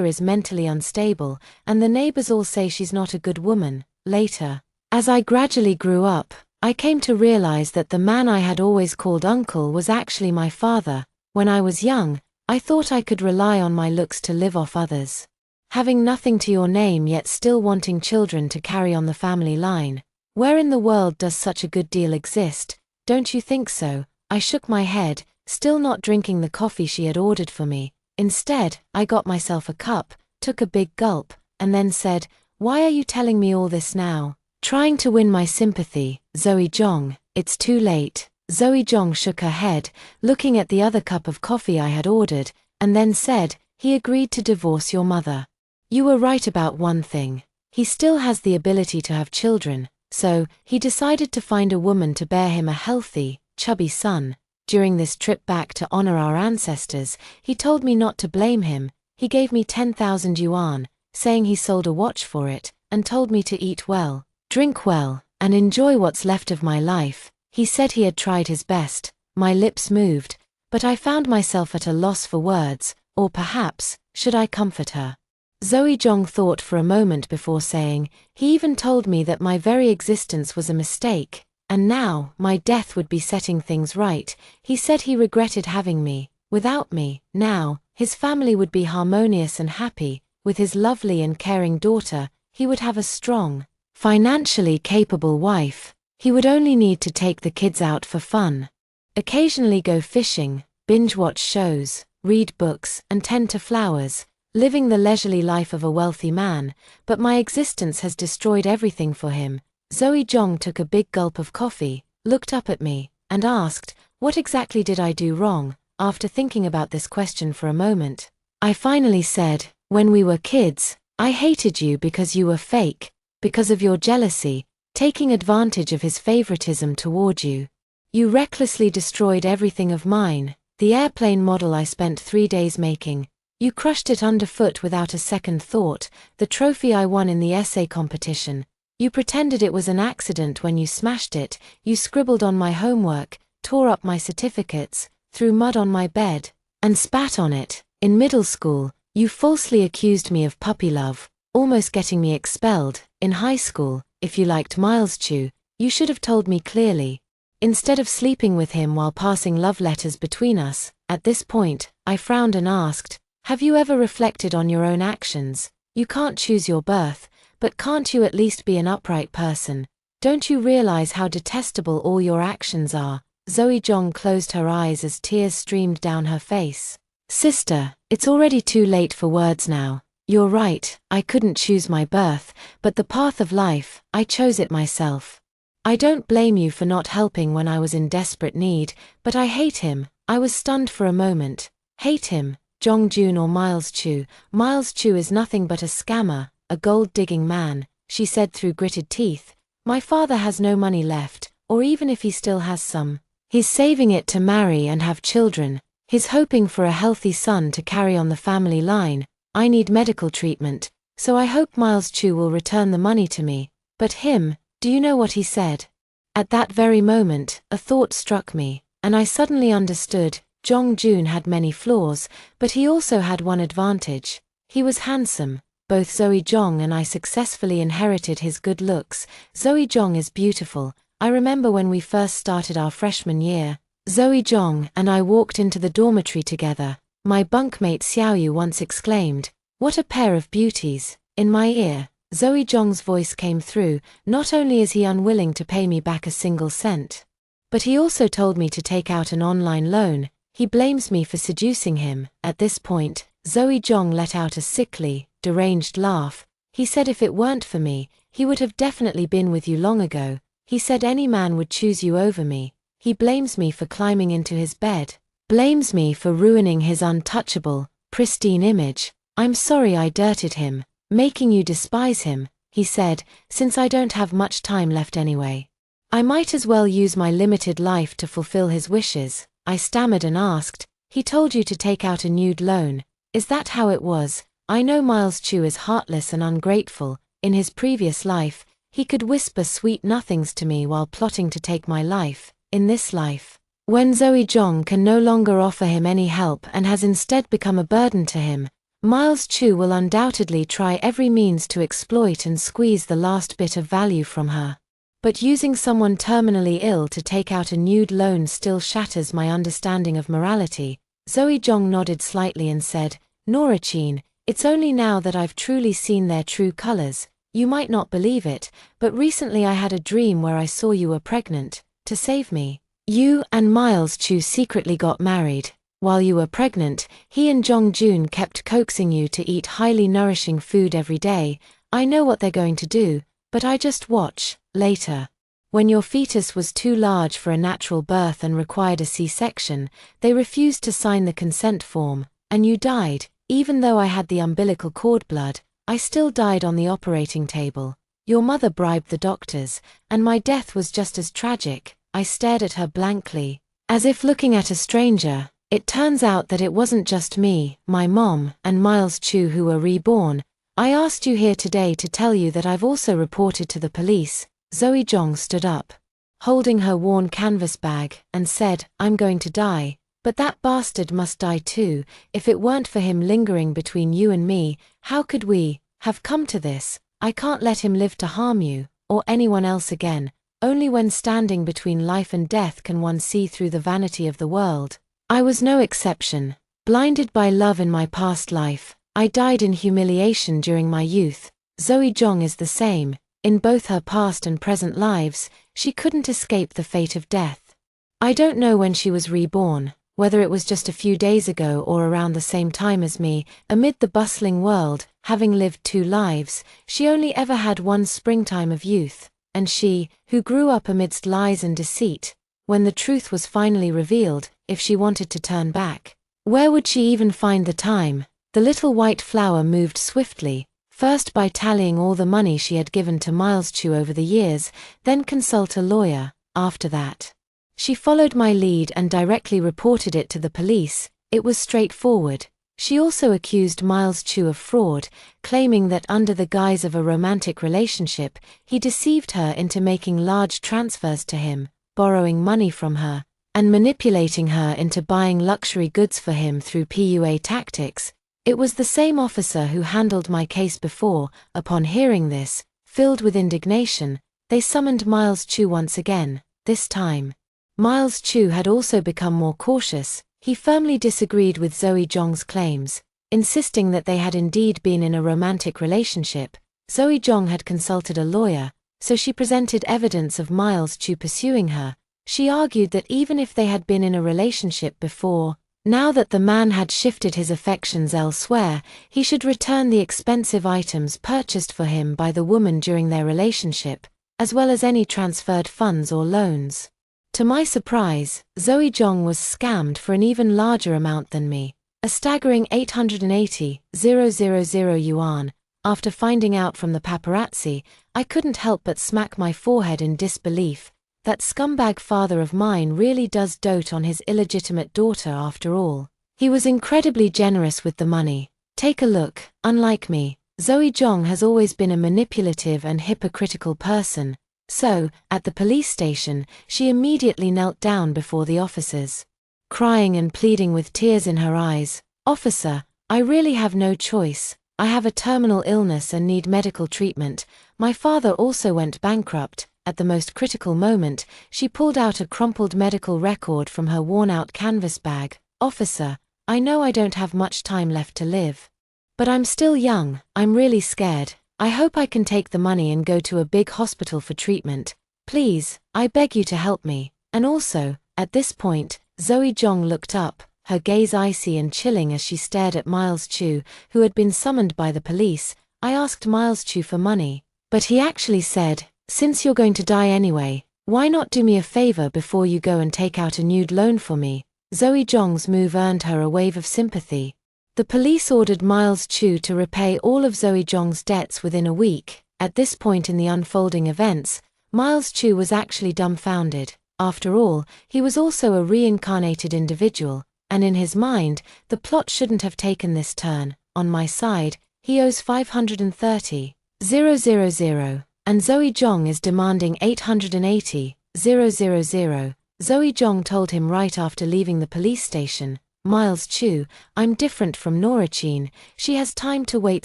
is mentally unstable, and the neighbors all say she's not a good woman." Later, as I gradually grew up, I came to realize that the man I had always called uncle was actually my father. When I was young, I thought I could rely on my looks to live off others. Having nothing to your name yet still wanting children to carry on the family line. Where in the world does such a good deal exist? Don't you think so? I shook my head, still not drinking the coffee she had ordered for me. Instead, I got myself a cup, took a big gulp, and then said, "Why are you telling me all this now?" "Trying to win my sympathy, Zoe Jong. It's too late." Zoe Jong shook her head, looking at the other cup of coffee I had ordered, and then said, "He agreed to divorce your mother. You were right about one thing. He still has the ability to have children, so he decided to find a woman to bear him a healthy, chubby son. During this trip back to honor our ancestors, he told me not to blame him. He gave me 10,000 yuan, saying he sold a watch for it, and told me to eat well, drink well, and enjoy what's left of my life. He said he had tried his best." My lips moved, but I found myself at a loss for words, or perhaps, should I comfort her? Zoe Jong thought for a moment before saying, "He even told me that my very existence was a mistake, and now my death would be setting things right. He said he regretted having me. Without me, now, his family would be harmonious and happy. With his lovely and caring daughter, he would have a strong, financially capable wife. He would only need to take the kids out for fun, occasionally go fishing, binge-watch shows, read books, and tend to flowers, living the leisurely life of a wealthy man, but my existence has destroyed everything for him." Zoe Jong took a big gulp of coffee, looked up at me, and asked, "What exactly did I do wrong?" After thinking about this question for a moment, I finally said, "When we were kids, I hated you because you were fake, because of your jealousy, taking advantage of his favoritism toward you. You recklessly destroyed everything of mine, the airplane model I spent 3 days making, You crushed it underfoot without a second thought, the trophy I won in the essay competition. You pretended it was an accident when you smashed it, you scribbled on my homework, tore up my certificates, threw mud on my bed, and spat on it. In middle school, you falsely accused me of puppy love, almost getting me expelled. In high school, if you liked Miles Chu, you should have told me clearly. Instead of sleeping with him while passing love letters between us, at this point, I frowned and asked, have you ever reflected on your own actions? You can't choose your birth, but can't you at least be an upright person? Don't you realize how detestable all your actions are? Zoe Jong closed her eyes as tears streamed down her face. Sister, it's already too late for words now. You're right, I couldn't choose my birth, but the path of life, I chose it myself. I don't blame you for not helping when I was in desperate need, but I hate him. I was stunned for a moment. Hate him, Jong Jun or Miles Chu. Miles Chu is nothing but a scammer, a gold-digging man, she said through gritted teeth. My father has no money left, or even if he still has some, he's saving it to marry and have children. He's hoping for a healthy son to carry on the family line. I need medical treatment, so I hope Miles Chu will return the money to me. But him, do you know what he said? At that very moment, a thought struck me, and I suddenly understood. Jong Jun had many flaws, but he also had one advantage. He was handsome. Both Zoe Jong and I successfully inherited his good looks. Zoe Jong is beautiful. I remember when we first started our freshman year, Zoe Jong and I walked into the dormitory together. My bunkmate Xiaoyu once exclaimed, "What a pair of beauties." In my ear, Zoe Jong's voice came through. Not only is he unwilling to pay me back a single cent, but he also told me to take out an online loan. He blames me for seducing him. At this point, Zoe Jong let out a sickly, deranged laugh. He said if it weren't for me, he would have definitely been with you long ago. He said any man would choose you over me. He blames me for climbing into his bed. Blames me for ruining his untouchable, pristine image. I'm sorry I dirtied him, making you despise him, he said, since I don't have much time left anyway. I might as well use my limited life to fulfill his wishes. I stammered and asked, he told you to take out a nude loan. Is that how it was? I know Miles Chu is heartless and ungrateful. In his previous life, he could whisper sweet nothings to me while plotting to take my life. In this life, when Zoe Jong can no longer offer him any help and has instead become a burden to him, Miles Chu will undoubtedly try every means to exploit and squeeze the last bit of value from her. But using someone terminally ill to take out a nude loan still shatters my understanding of morality. Zoe Jong nodded slightly and said, Nora-chin, it's only now that I've truly seen their true colors. You might not believe it, but recently I had a dream where I saw you were pregnant. To save me, you and Miles Chu secretly got married. While you were pregnant, he and Jong Jun kept coaxing you to eat highly nourishing food every day. I know what they're going to do, but I just watch. Later, when your fetus was too large for a natural birth and required a C-section, they refused to sign the consent form, and you died. Even though I had the umbilical cord blood, I still died on the operating table. Your mother bribed the doctors, and my death was just as tragic. I stared at her blankly, as if looking at a stranger. It turns out that it wasn't just me, my mom, and Miles Chu who were reborn. I asked you here today to tell you that I've also reported to the police. Zoe Jong stood up, holding her worn canvas bag, and said, I'm going to die, but that bastard must die too. If it weren't for him lingering between you and me, how could we have come to this? I can't let him live to harm you, or anyone else again. Only when standing between life and death can one see through the vanity of the world. I was no exception. Blinded by love in my past life, I died in humiliation during my youth. Zoe Jong is the same. In both her past and present lives, she couldn't escape the fate of death. I don't know when she was reborn, whether it was just a few days ago or around the same time as me. Amid the bustling world, having lived 2 lives, she only ever had one springtime of youth. And she, who grew up amidst lies and deceit, when the truth was finally revealed, if she wanted to turn back, where would she even find the time? The little white flower moved swiftly, first by tallying all the money she had given to Miles Chu over the years, then consult a lawyer. After that, she followed my lead and directly reported it to the police. It was straightforward. She also accused Miles Chu of fraud, claiming that under the guise of a romantic relationship, he deceived her into making large transfers to him, borrowing money from her, and manipulating her into buying luxury goods for him through PUA tactics. It was the same officer who handled my case before. Upon hearing this, filled with indignation, they summoned Miles Chu once again. This time, Miles Chu had also become more cautious. He firmly disagreed with Zoe Zhong's claims, insisting that they had indeed been in a romantic relationship. Zoe Zhong had consulted a lawyer, so she presented evidence of Miles Chu pursuing her. She argued that even if they had been in a relationship before, now that the man had shifted his affections elsewhere, he should return the expensive items purchased for him by the woman during their relationship, as well as any transferred funds or loans. To my surprise, Zoe Zhong was scammed for an even larger amount than me, a staggering 880,000 yuan. After finding out from the paparazzi, I couldn't help but smack my forehead in disbelief. That scumbag father of mine really does dote on his illegitimate daughter after all. He was incredibly generous with the money. Take a look. Unlike me, Zoe Zhong has always been a manipulative and hypocritical person. So, at the police station, she immediately knelt down before the officers, crying and pleading with tears in her eyes. "Officer, I really have no choice. I have a terminal illness and need medical treatment. My father also went bankrupt." At the most critical moment, she pulled out a crumpled medical record from her worn-out canvas bag. "Officer, I know I don't have much time left to live. But I'm still young, I'm really scared. I hope I can take the money and go to a big hospital for treatment. Please, I beg you to help me." And also, at this point, Zoe Zhong looked up, her gaze icy and chilling as she stared at Miles Chu, who had been summoned by the police. "I asked Miles Chu for money, but he actually said, 'Since you're going to die anyway, why not do me a favor before you go and take out a nude loan for me?'" Zoe Zhong's move earned her a wave of sympathy. The police ordered Miles Chu to repay all of Zoe Zhong's debts within a week. At this point in the unfolding events, Miles Chu was actually dumbfounded. After all, he was also a reincarnated individual, and in his mind, the plot shouldn't have taken this turn. "On my side, he owes 530,000, and Zoe Zhong is demanding 880,000. Zoe Zhong told him right after leaving the police station. "Miles Chu, I'm different from Nora Chin. She has time to wait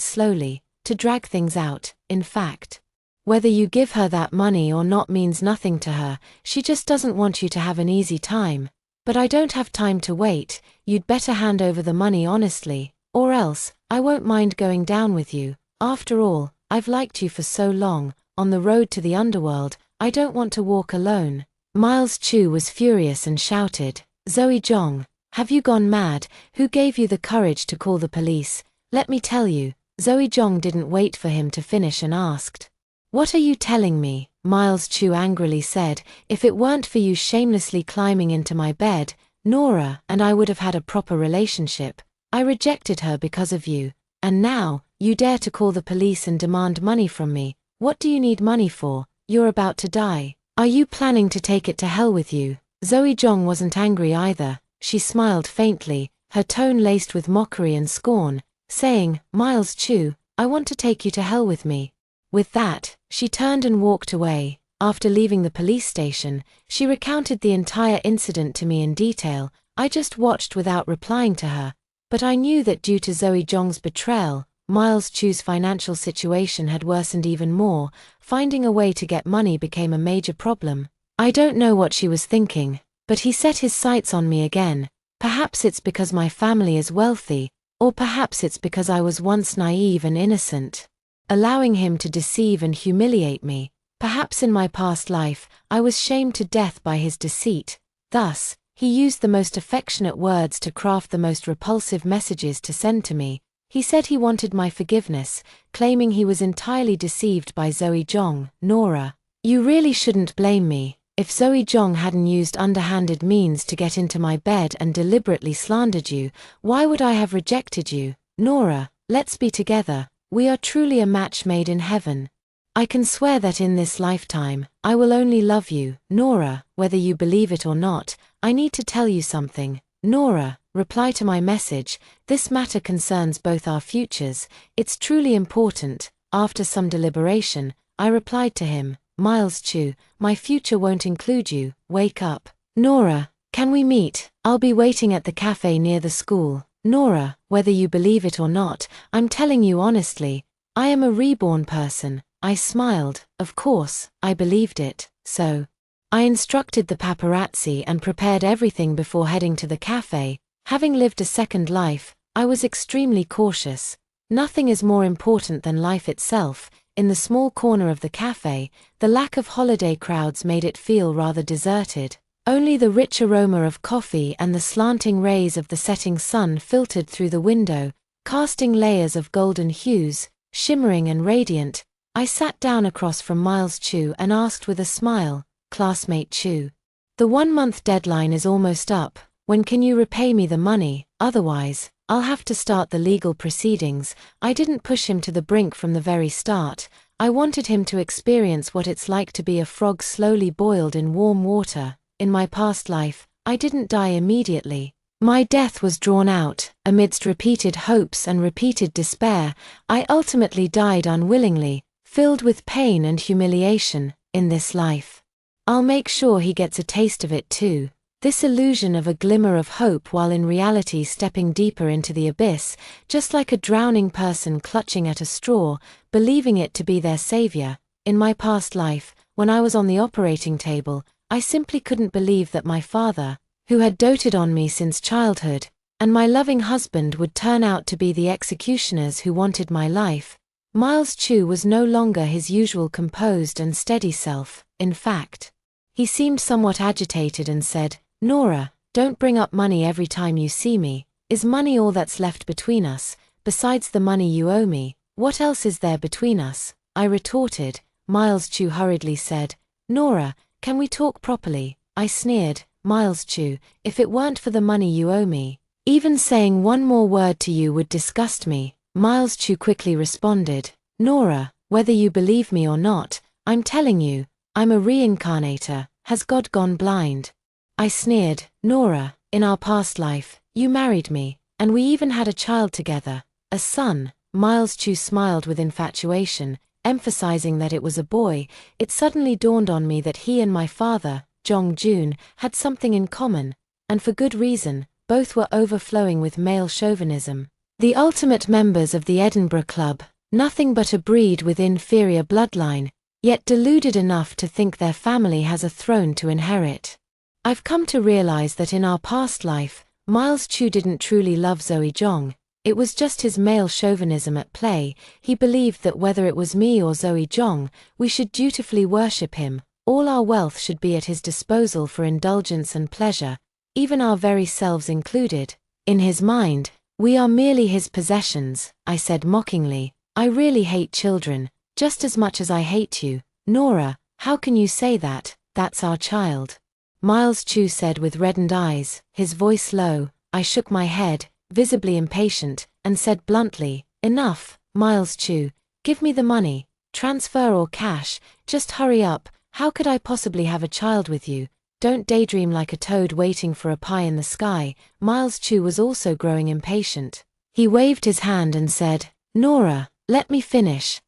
slowly, to drag things out. In fact, whether you give her that money or not means nothing to her. She just doesn't want you to have an easy time. But I don't have time to wait. You'd better hand over the money honestly, or else, I won't mind going down with you. After all, I've liked you for so long. On the road to the underworld, I don't want to walk alone." Miles Chu was furious and shouted, "Zoe Zhong, have you gone mad? Who gave you the courage to call the police? Let me tell you." Zoe Zhong didn't wait for him to finish and asked, "What are you telling me?" Miles Chu angrily said, "If it weren't for you shamelessly climbing into my bed, Nora and I would have had a proper relationship. I rejected her because of you. And now, you dare to call the police and demand money from me. What do you need money for? You're about to die. Are you planning to take it to hell with you?" Zoe Zhong wasn't angry either. She smiled faintly, her tone laced with mockery and scorn, saying, "Miles Chu, I want to take you to hell with me." With that, she turned and walked away. After leaving the police station, she recounted the entire incident to me in detail. I just watched without replying to her, but I knew that due to Zoe Zhong's betrayal, Miles Chu's financial situation had worsened even more. Finding a way to get money became a major problem. I don't know what she was thinking, but he set his sights on me again. Perhaps it's because my family is wealthy, or perhaps it's because I was once naive and innocent, allowing him to deceive and humiliate me. Perhaps in my past life, I was shamed to death by his deceit. Thus, he used the most affectionate words to craft the most repulsive messages to send to me. He said he wanted my forgiveness, claiming he was entirely deceived by Zoe Zhong. "Nora, you really shouldn't blame me. If Zoe Zhong hadn't used underhanded means to get into my bed and deliberately slandered you, why would I have rejected you? Nora, let's be together. We are truly a match made in heaven. I can swear that in this lifetime, I will only love you." "Nora, whether you believe it or not, I need to tell you something. Nora, reply to my message. This matter concerns both our futures. It's truly important. After some deliberation, I replied to him, Miles Chu, my future won't include you. Wake up. Nora, can we meet? I'll be waiting at the cafe near the school. Nora, whether you believe it or not, I'm telling you honestly, I am a reborn person. I smiled. Of course, I believed it. So I instructed the paparazzi and prepared everything before heading to the cafe. Having lived a second life, I was extremely cautious. Nothing is more important than life itself. In the small corner of the cafe, the lack of holiday crowds made it feel rather deserted. Only the rich aroma of coffee and the slanting rays of the setting sun filtered through the window, casting layers of golden hues, shimmering and radiant. I sat down across from Miles Chu and asked with a smile, Classmate Chu, the 1-month deadline is almost up. When can you repay me the money? Otherwise, I'll have to start the legal proceedings. I didn't push him to the brink from the very start. I wanted him to experience what it's like to be a frog slowly boiled in warm water. In my past life, I didn't die immediately. My death was drawn out. Amidst repeated hopes and repeated despair, I ultimately died unwillingly, filled with pain and humiliation. In this life, I'll make sure he gets a taste of it too. This illusion of a glimmer of hope while in reality stepping deeper into the abyss, just like a drowning person clutching at a straw, believing it to be their savior. In my past life, when I was on the operating table, I simply couldn't believe that my father, who had doted on me since childhood, and my loving husband would turn out to be the executioners who wanted my life. Miles Chu was no longer his usual composed and steady self. In fact, he seemed somewhat agitated and said, Nora, don't bring up money every time you see me. Is money all that's left between us? Besides the money you owe me, what else is there between us? I retorted. Miles Chu hurriedly said, Nora, can we talk properly? I sneered. Miles Chu, if it weren't for the money you owe me, even saying one more word to you would disgust me. Miles Chu quickly responded, Nora, whether you believe me or not, I'm telling you, I'm a reincarnator. Has God gone blind? I sneered. Nora, in our past life, you married me, and we even had a child together, a son. Miles Chu smiled with infatuation, emphasizing that it was a boy. It suddenly dawned on me that he and my father, Jong Jun, had something in common, and for good reason. Both were overflowing with male chauvinism. The ultimate members of the Edinburgh Club, nothing but a breed with inferior bloodline, yet deluded enough to think their family has a throne to inherit. I've come to realize that in our past life, Miles Chu didn't truly love Zoe Jong. It was just his male chauvinism at play. He believed that whether it was me or Zoe Jong, we should dutifully worship him. All our wealth should be at his disposal for indulgence and pleasure, even our very selves included. In his mind, we are merely his possessions. I said mockingly, I really hate children, just as much as I hate you. Nora, how can you say that? That's our child. Miles Chu said with reddened eyes, his voice low. I shook my head, visibly impatient, and said bluntly, Enough, Miles Chu, give me the money, transfer or cash, just hurry up. How could I possibly have a child with you? Don't daydream like a toad waiting for a pie in the sky. Miles Chu was also growing impatient. He waved his hand and said, Nora, let me finish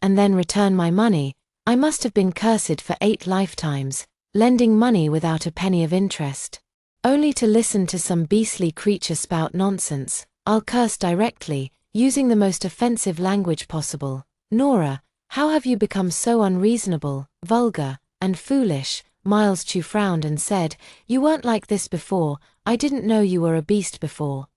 and then return my money. I must have been cursed for 8 lifetimes, lending money without a penny of interest, only to listen to some beastly creature spout nonsense. I'll curse directly, using the most offensive language possible. Nora, how have you become so unreasonable, vulgar, and foolish? Miles Chu frowned and said, You weren't like this before. I didn't know you were a beast before.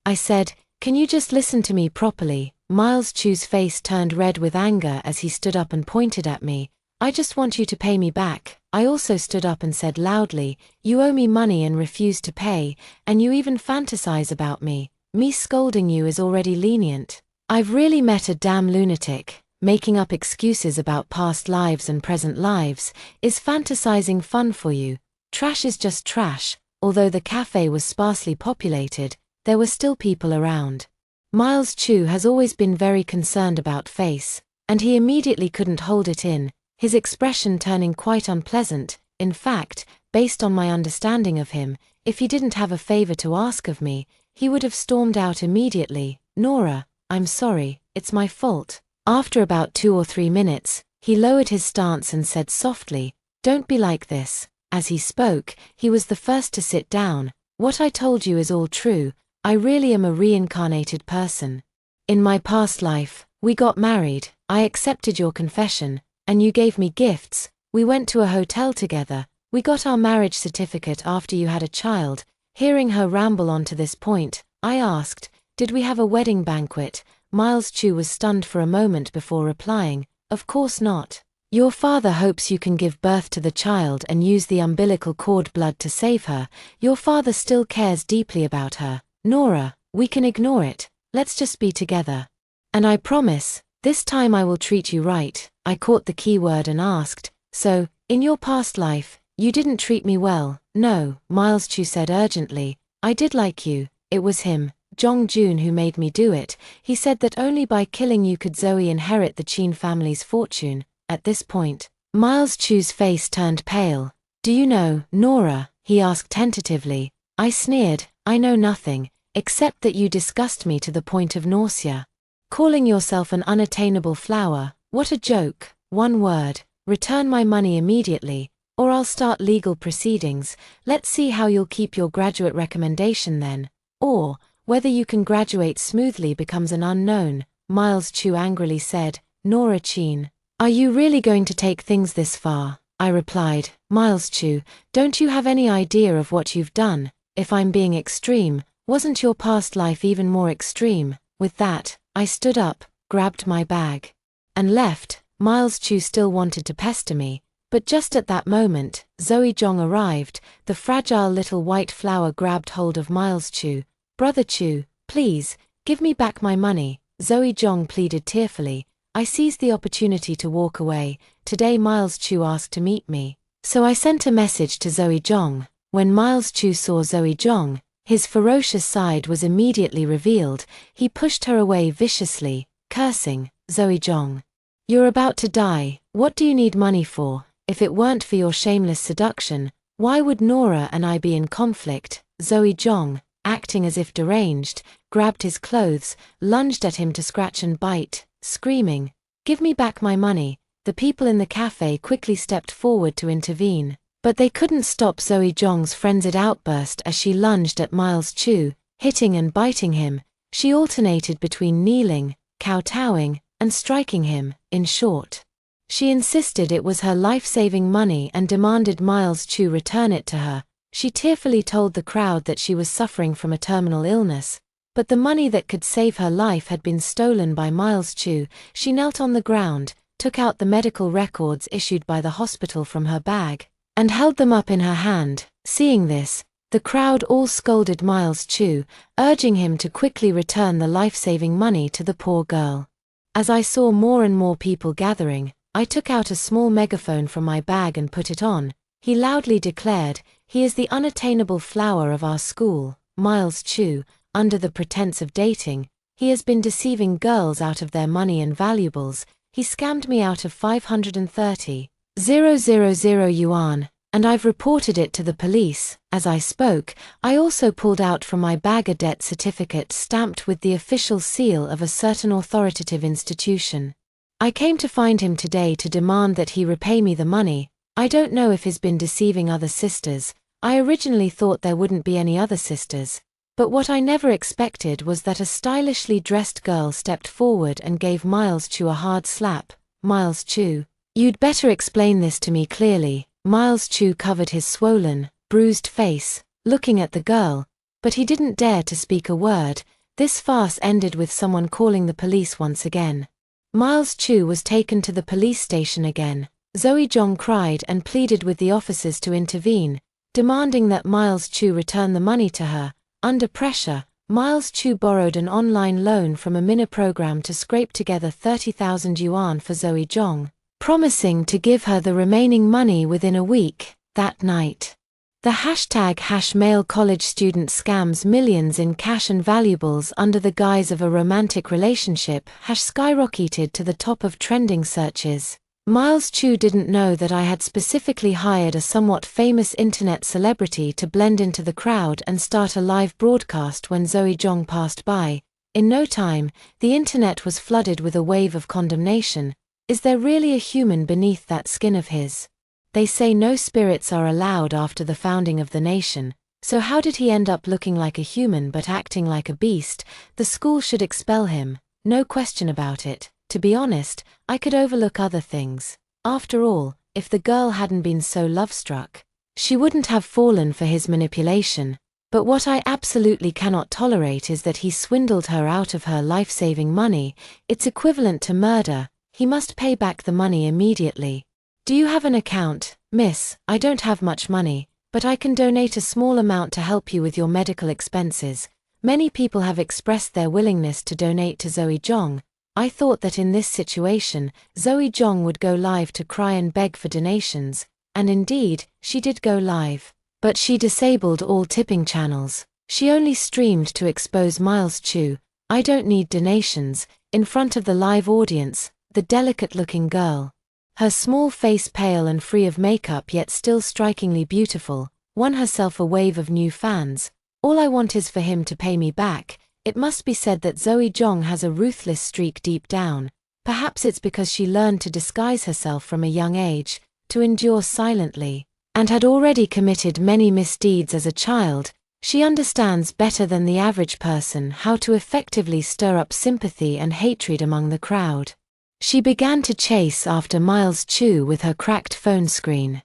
I said, Can you just listen to me properly? Miles Chu's face turned red with anger as he stood up and pointed at me. I just want you to pay me back. I also stood up and said loudly, You owe me money and refuse to pay, and you even fantasize about me. Me scolding you is already lenient. I've really met a damn lunatic. Making up excuses about past lives and present lives. Is fantasizing fun for you? Trash is just trash. Although the cafe was sparsely populated, there were still people around. Miles Chu has always been very concerned about face, and he immediately couldn't hold it in, his expression turning quite unpleasant. In fact, based on my understanding of him, if he didn't have a favor to ask of me, he would have stormed out immediately. Nora, I'm sorry, it's my fault. After about 2 or 3 minutes, he lowered his stance and said softly, don't be like this. As he spoke, he was the first to sit down. What I told you is all true. I really am a reincarnated person. In my past life, we got married, I accepted your confession, and you gave me gifts. We went to a hotel together. We got our marriage certificate after you had a child. Hearing her ramble on to this point, I asked, did we have a wedding banquet? Miles Chu was stunned for a moment before replying, of course not. Your father hopes you can give birth to the child and use the umbilical cord blood to save her. Your father still cares deeply about her. Nora, we can ignore it. Let's just be together. And I promise, this time I will treat you right. I caught the key word and asked, so, in your past life, you didn't treat me well? No, Miles Chu said urgently. I did like you. It was him, Jong Jun, who made me do it. He said that only by killing you could Zoe inherit the Chin family's fortune. At this point, Miles Chu's face turned pale. Do you know, Nora? He asked tentatively. I sneered. I know nothing, except that you disgust me to the point of nausea. Calling yourself an unattainable flower, what a joke. One word, return my money immediately, or I'll start legal proceedings. Let's see how you'll keep your graduate recommendation then. Or, whether you can graduate smoothly becomes an unknown. Miles Chu angrily said, Nora Chin, are you really going to take things this far? I replied, Miles Chu, don't you have any idea of what you've done? If I'm being extreme, wasn't your past life even more extreme? With that, I stood up, grabbed my bag, and left. Miles Chu still wanted to pester me, but just at that moment, Zoe Jong arrived. The fragile little white flower grabbed hold of Miles Chu. Brother Chu, please, give me back my money, Zoe Jong pleaded tearfully. I seized the opportunity to walk away. Today Miles Chu asked to meet me, so I sent a message to Zoe Jong. When Miles Chu saw Zoe Jong, his ferocious side was immediately revealed. He pushed her away viciously, cursing, Zoe Jong, you're about to die. What do you need money for? If it weren't for your shameless seduction, why would Nora and I be in conflict? Zoe Jong, acting as if deranged, grabbed his clothes, lunged at him to scratch and bite, screaming, give me back my money. The people in the cafe quickly stepped forward to intervene, but they couldn't stop Zoe Jong's frenzied outburst as she lunged at Miles Chu, hitting and biting him. She alternated between kneeling, kowtowing, and striking him. In short, she insisted it was her life-saving money and demanded Miles Chu return it to her. She tearfully told the crowd that she was suffering from a terminal illness, but the money that could save her life had been stolen by Miles Chu. She knelt on the ground, took out the medical records issued by the hospital from her bag, and held them up in her hand. Seeing this, the crowd all scolded Miles Chu, urging him to quickly return the life-saving money to the poor girl. As I saw more and more people gathering, I took out a small megaphone from my bag and put it on. He loudly declared, he is the unattainable flower of our school, Miles Chu. Under the pretense of dating, he has been deceiving girls out of their money and valuables. He scammed me out of 530,000 yuan, and I've reported it to the police. As I spoke, I also pulled out from my bag a debt certificate stamped with the official seal of a certain authoritative institution. I came to find him today to demand that he repay me the money. I don't know if he's been deceiving other sisters. I originally thought there wouldn't be any other sisters. But what I never expected was that a stylishly dressed girl stepped forward and gave Miles Chu a hard slap. Miles Chu, you'd better explain this to me clearly. Miles Chu covered his swollen, bruised face, looking at the girl, but he didn't dare to speak a word. This farce ended with someone calling the police once again. Miles Chu was taken to the police station again. Zoe Jong cried and pleaded with the officers to intervene, demanding that Miles Chu return the money to her. Under pressure, Miles Chu borrowed an online loan from a mini program to scrape together 30,000 yuan for Zoe Jong, promising to give her the remaining money within a week. That night, the hashtag #male college student scams millions in cash and valuables under the guise of a romantic relationship skyrocketed to the top of trending searches. Miles Chu didn't know that I had specifically hired a somewhat famous internet celebrity to blend into the crowd and start a live broadcast when Zoe Jong passed by. In no time, the internet was flooded with a wave of condemnation. Is there really a human beneath that skin of his? They say no spirits are allowed after the founding of the nation, so how did he end up looking like a human but acting like a beast? The school should expel him, no question about it. To be honest, I could overlook other things. After all, if the girl hadn't been so love-struck, she wouldn't have fallen for his manipulation. But what I absolutely cannot tolerate is that he swindled her out of her life-saving money. It's equivalent to murder. He must pay back the money immediately. Do you have an account, miss? I don't have much money, but I can donate a small amount to help you with your medical expenses. Many people have expressed their willingness to donate to Zoe Jong. I thought that in this situation, Zoe Jong would go live to cry and beg for donations, and indeed, she did go live. But she disabled all tipping channels. She only streamed to expose Miles Chu. I don't need donations. In front of the live audience, the delicate-looking girl, her small face pale and free of makeup yet still strikingly beautiful, won herself a wave of new fans. All I want is for him to pay me back. It must be said that Zoe Jong has a ruthless streak deep down. Perhaps it's because she learned to disguise herself from a young age, to endure silently, and had already committed many misdeeds as a child. She understands better than the average person how to effectively stir up sympathy and hatred among the crowd. She began to chase after Miles Chu with her cracked phone screen.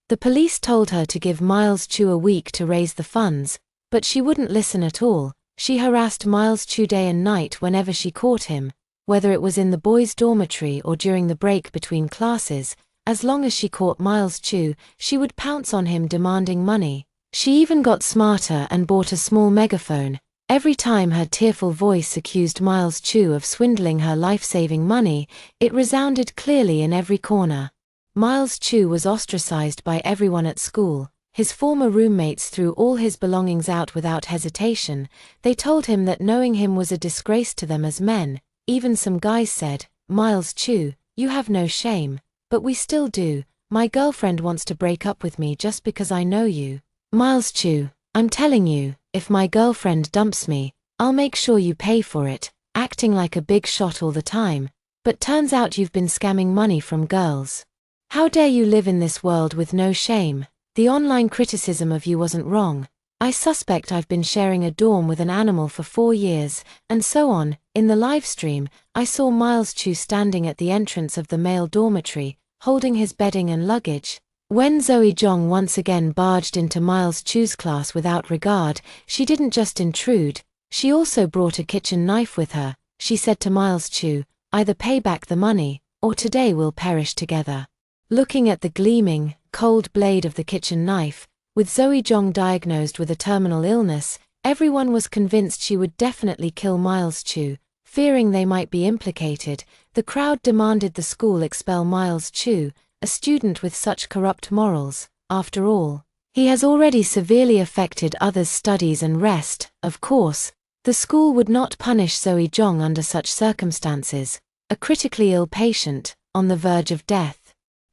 The police told her to give Miles Chu a week to raise the funds, but she wouldn't listen at all. She harassed Miles Chu day and night whenever she caught him, whether it was in the boys' dormitory or during the break between classes. As long as she caught Miles Chu, she would pounce on him demanding money. She even got smarter and bought a small megaphone. Every time her tearful voice accused Miles Chu of swindling her life-saving money, it resounded clearly in every corner. Miles Chu was ostracized by everyone at school. His former roommates threw all his belongings out without hesitation. They told him that knowing him was a disgrace to them as men. Even some guys said, "Miles Chu, you have no shame." "But we still do. My girlfriend wants to break up with me just because I know you." "Miles Chu, I'm telling you, if my girlfriend dumps me, I'll make sure you pay for it," acting like a big shot all the time. But turns out you've been scamming money from girls. How dare you live in this world with no shame? The online criticism of you wasn't wrong. I suspect I've been sharing a dorm with an animal for 4 years, and so on. In the live stream, I saw Miles Chu standing at the entrance of the male dormitory, holding his bedding and luggage. When Zoe Jong once again barged into Miles Chu's class without regard, she didn't just intrude, she also brought a kitchen knife with her. She said to Miles Chu, "Either pay back the money, or today we'll perish together." Looking at the gleaming, cold blade of the kitchen knife, with Zoe Jong diagnosed with a terminal illness, everyone was convinced she would definitely kill Miles Chu. Fearing they might be implicated, the crowd demanded the school expel Miles Chu, a student with such corrupt morals. After all, he has already severely affected others' studies and rest. Of course, the school would not punish Zoe Jong under such circumstances, a critically ill patient, on the verge of death.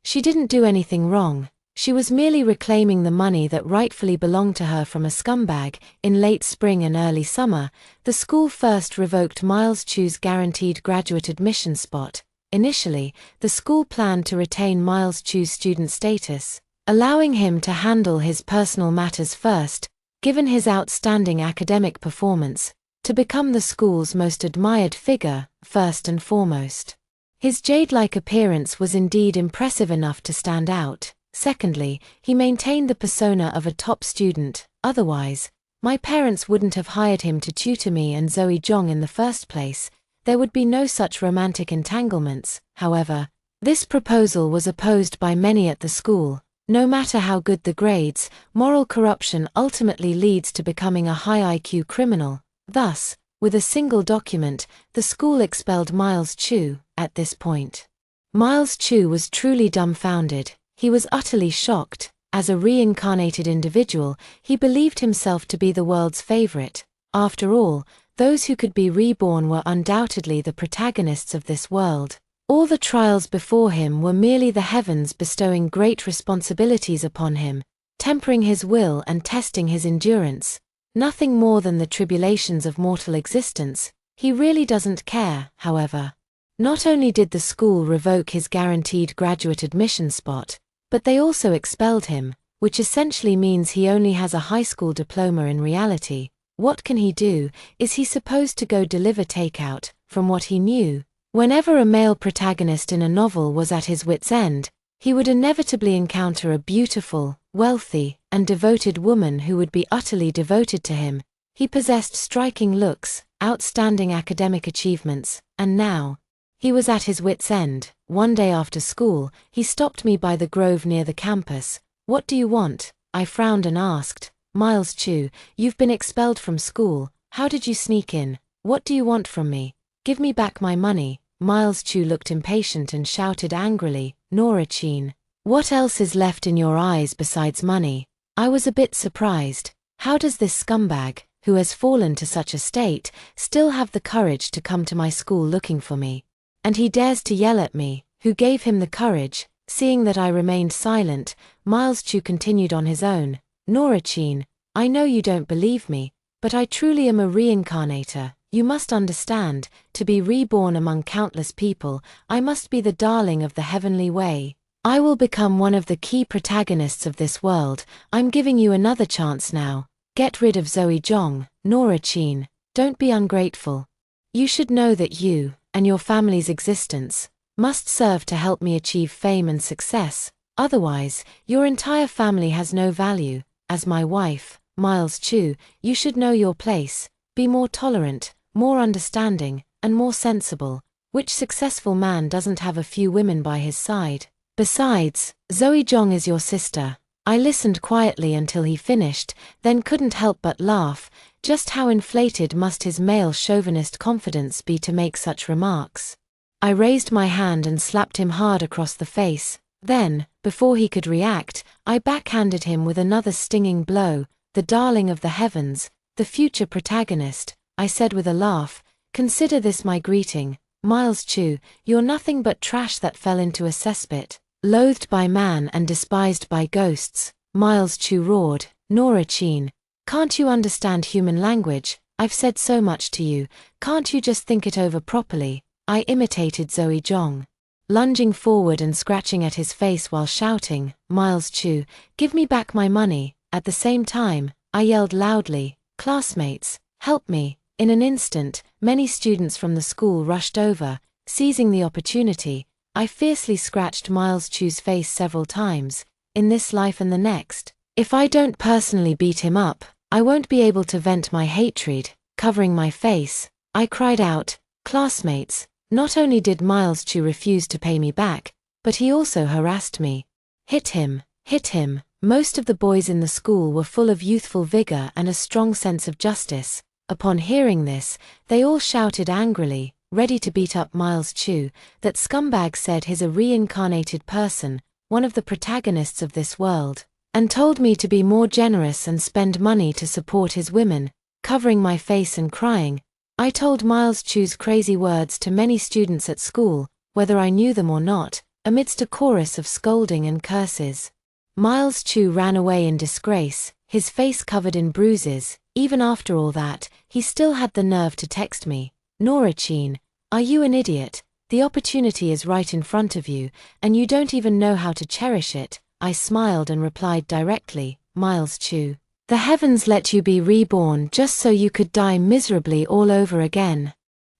She didn't do anything wrong. She was merely reclaiming the money that rightfully belonged to her from a scumbag. In late spring and early summer, the school first revoked Miles Chu's guaranteed graduate admission spot. Initially, the school planned to retain Miles Chu's student status, allowing him to handle his personal matters first, given his outstanding academic performance, to become the school's most admired figure, first and foremost. His jade-like appearance was indeed impressive enough to stand out. Secondly, he maintained the persona of a top student. Otherwise, my parents wouldn't have hired him to tutor me and Zoe Jong in the first place. There would be no such romantic entanglements. However, this proposal was opposed by many at the school. No matter how good the grades, moral corruption ultimately leads to becoming a high IQ criminal. Thus, with a single document, the school expelled Miles Chu. At this point, Miles Chu was truly dumbfounded. He was utterly shocked. As a reincarnated individual, he believed himself to be the world's favorite. After all, those who could be reborn were undoubtedly the protagonists of this world. All the trials before him were merely the heavens bestowing great responsibilities upon him, tempering his will and testing his endurance. Nothing more than the tribulations of mortal existence. He really doesn't care, however. Not only did the school revoke his guaranteed graduate admission spot, but they also expelled him, which essentially means he only has a high school diploma in reality. What can he do? Is he supposed to go deliver takeout? From what he knew, whenever a male protagonist in a novel was at his wit's end, he would inevitably encounter a beautiful, wealthy, and devoted woman who would be utterly devoted to him. He possessed striking looks, outstanding academic achievements, and now, he was at his wit's end. One day after school, he stopped me by the grove near the campus. "What do you want?" I frowned and asked. "Miles Chu, you've been expelled from school. How did you sneak in? What do you want from me? Give me back my money." Miles Chu looked impatient and shouted angrily, "Nora-chin, what else is left in your eyes besides money?" I was a bit surprised. How does this scumbag, who has fallen to such a state, still have the courage to come to my school looking for me? And he dares to yell at me. Who gave him the courage? Seeing that I remained silent, Miles Chu continued on his own. "Nora-chin, I know you don't believe me, but I truly am a reincarnator. You must understand, to be reborn among countless people, I must be the darling of the heavenly way. I will become one of the key protagonists of this world. I'm giving you another chance now. Get rid of Zoe Jong. Nora-chin, don't be ungrateful. You should know that you, and your family's existence, must serve to help me achieve fame and success. Otherwise, your entire family has no value. As my wife, Miles Chu, you should know your place. Be more tolerant, more understanding, and more sensible. Which successful man doesn't have a few women by his side? Besides, Zoe Jong is your sister." I listened quietly until he finished, then couldn't help but laugh. Just how inflated must his male chauvinist confidence be to make such remarks? I raised my hand and slapped him hard across the face. Then, before he could react, I backhanded him with another stinging blow. "The darling of the heavens, the future protagonist," I said with a laugh. "Consider this my greeting. Miles Chu, you're nothing but trash that fell into a cesspit, loathed by man and despised by ghosts." Miles Chu roared. "Nora-chin, can't you understand human language? I've said so much to you, can't you just think it over properly?" I imitated Zoe Jong, lunging forward and scratching at his face while shouting, "Miles Chu, give me back my money." At the same time, I yelled loudly, "Classmates, help me." In an instant, many students from the school rushed over. Seizing the opportunity, I fiercely scratched Miles Chu's face several times. "In this life and the next, if I don't personally beat him up, I won't be able to vent my hatred." Covering my face, I cried out, "Classmates, not only did Miles Chu refuse to pay me back, but he also harassed me. Hit him, hit him." Most of the boys in the school were full of youthful vigor and a strong sense of justice. Upon hearing this, they all shouted angrily, ready to beat up Miles Chu. "That scumbag said he's a reincarnated person, one of the protagonists of this world, and told me to be more generous and spend money to support his women." Covering my face and crying, I told Miles Chu's crazy words to many students at school, whether I knew them or not, amidst a chorus of scolding and curses. Miles Chu ran away in disgrace, his face covered in bruises. Even after all that, he still had the nerve to text me, "Nora-chin, are you an idiot? The opportunity is right in front of you, and you don't even know how to cherish it." I smiled and replied directly, "Miles Chu, the heavens let you be reborn just so you could die miserably all over again."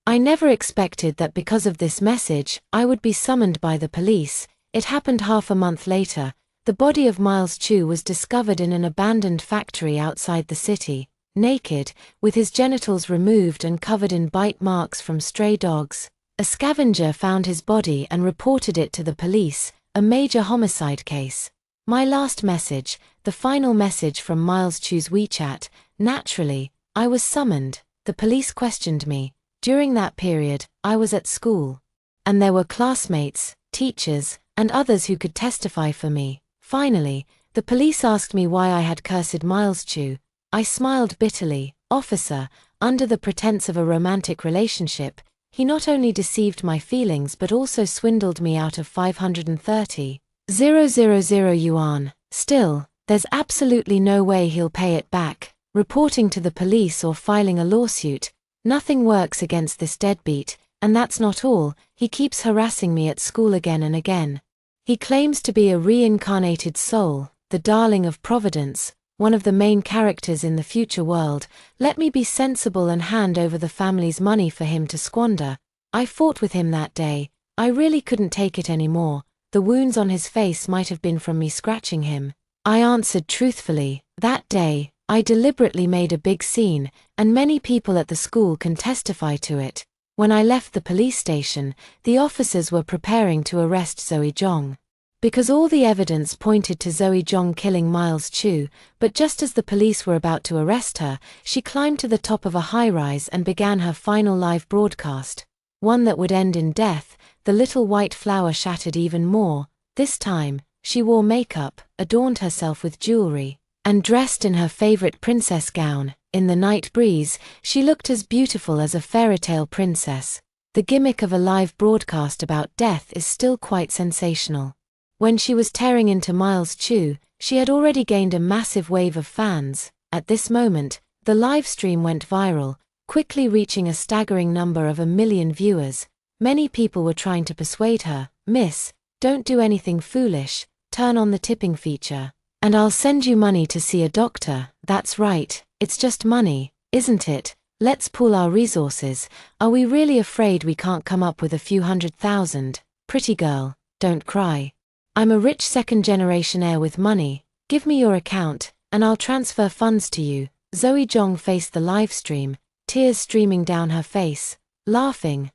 I never expected that because of this message, I would be summoned by the police. It happened half a month later. The body of Miles Chu was discovered in an abandoned factory outside the city, naked, with his genitals removed and covered in bite marks from stray dogs. A scavenger found his body and reported it to the police, a major homicide case. My last message, the final message from Miles Chu's WeChat. Naturally, I was summoned. The police questioned me. During that period, I was at school, and there were classmates, teachers, and others who could testify for me. Finally, the police asked me why I had cursed Miles Chu. I smiled bitterly. "Officer, under the pretense of a romantic relationship, He not only deceived my feelings but also swindled me out of 530,000 yuan. Still, there's absolutely no way he'll pay it back. Reporting to the police or filing a lawsuit, nothing works against this deadbeat, and that's not all, he keeps harassing me at school again and again. He claims to be a reincarnated soul, the darling of Providence, one of the main characters in the future world. Let me be sensible and hand over the family's money for him to squander. I fought with him that day. I really couldn't take it anymore. The wounds on his face might have been from me scratching him. I answered truthfully. That day, I deliberately made a big scene, and many people at the school can testify to it. When I left the police station, the officers were preparing to arrest Zoe Zhong. Because all the evidence pointed to Zoe Zhong killing Miles Chu, but just as the police were about to arrest her, she climbed to the top of a high-rise and began her final live broadcast. One that would end in death. The little white flower shattered even more. This time, she wore makeup, adorned herself with jewelry, and dressed in her favorite princess gown. In the night breeze, she looked as beautiful as a fairy-tale princess. The gimmick of a live broadcast about death is still quite sensational. When she was tearing into Miles Chu, she had already gained a massive wave of fans. At this moment, the live stream went viral, quickly reaching a staggering number of 1 million viewers. Many people were trying to persuade her, "Miss, don't do anything foolish, turn on the tipping feature, and I'll send you money to see a doctor." That's right, it's just money, isn't it? Let's pool our resources. Are we really afraid we can't come up with a few 100,000? Pretty girl, don't cry. I'm a rich second-generation heir with money. Give me your account, and I'll transfer funds to you. Zoe Zhong faced the live stream, tears streaming down her face. Laughing,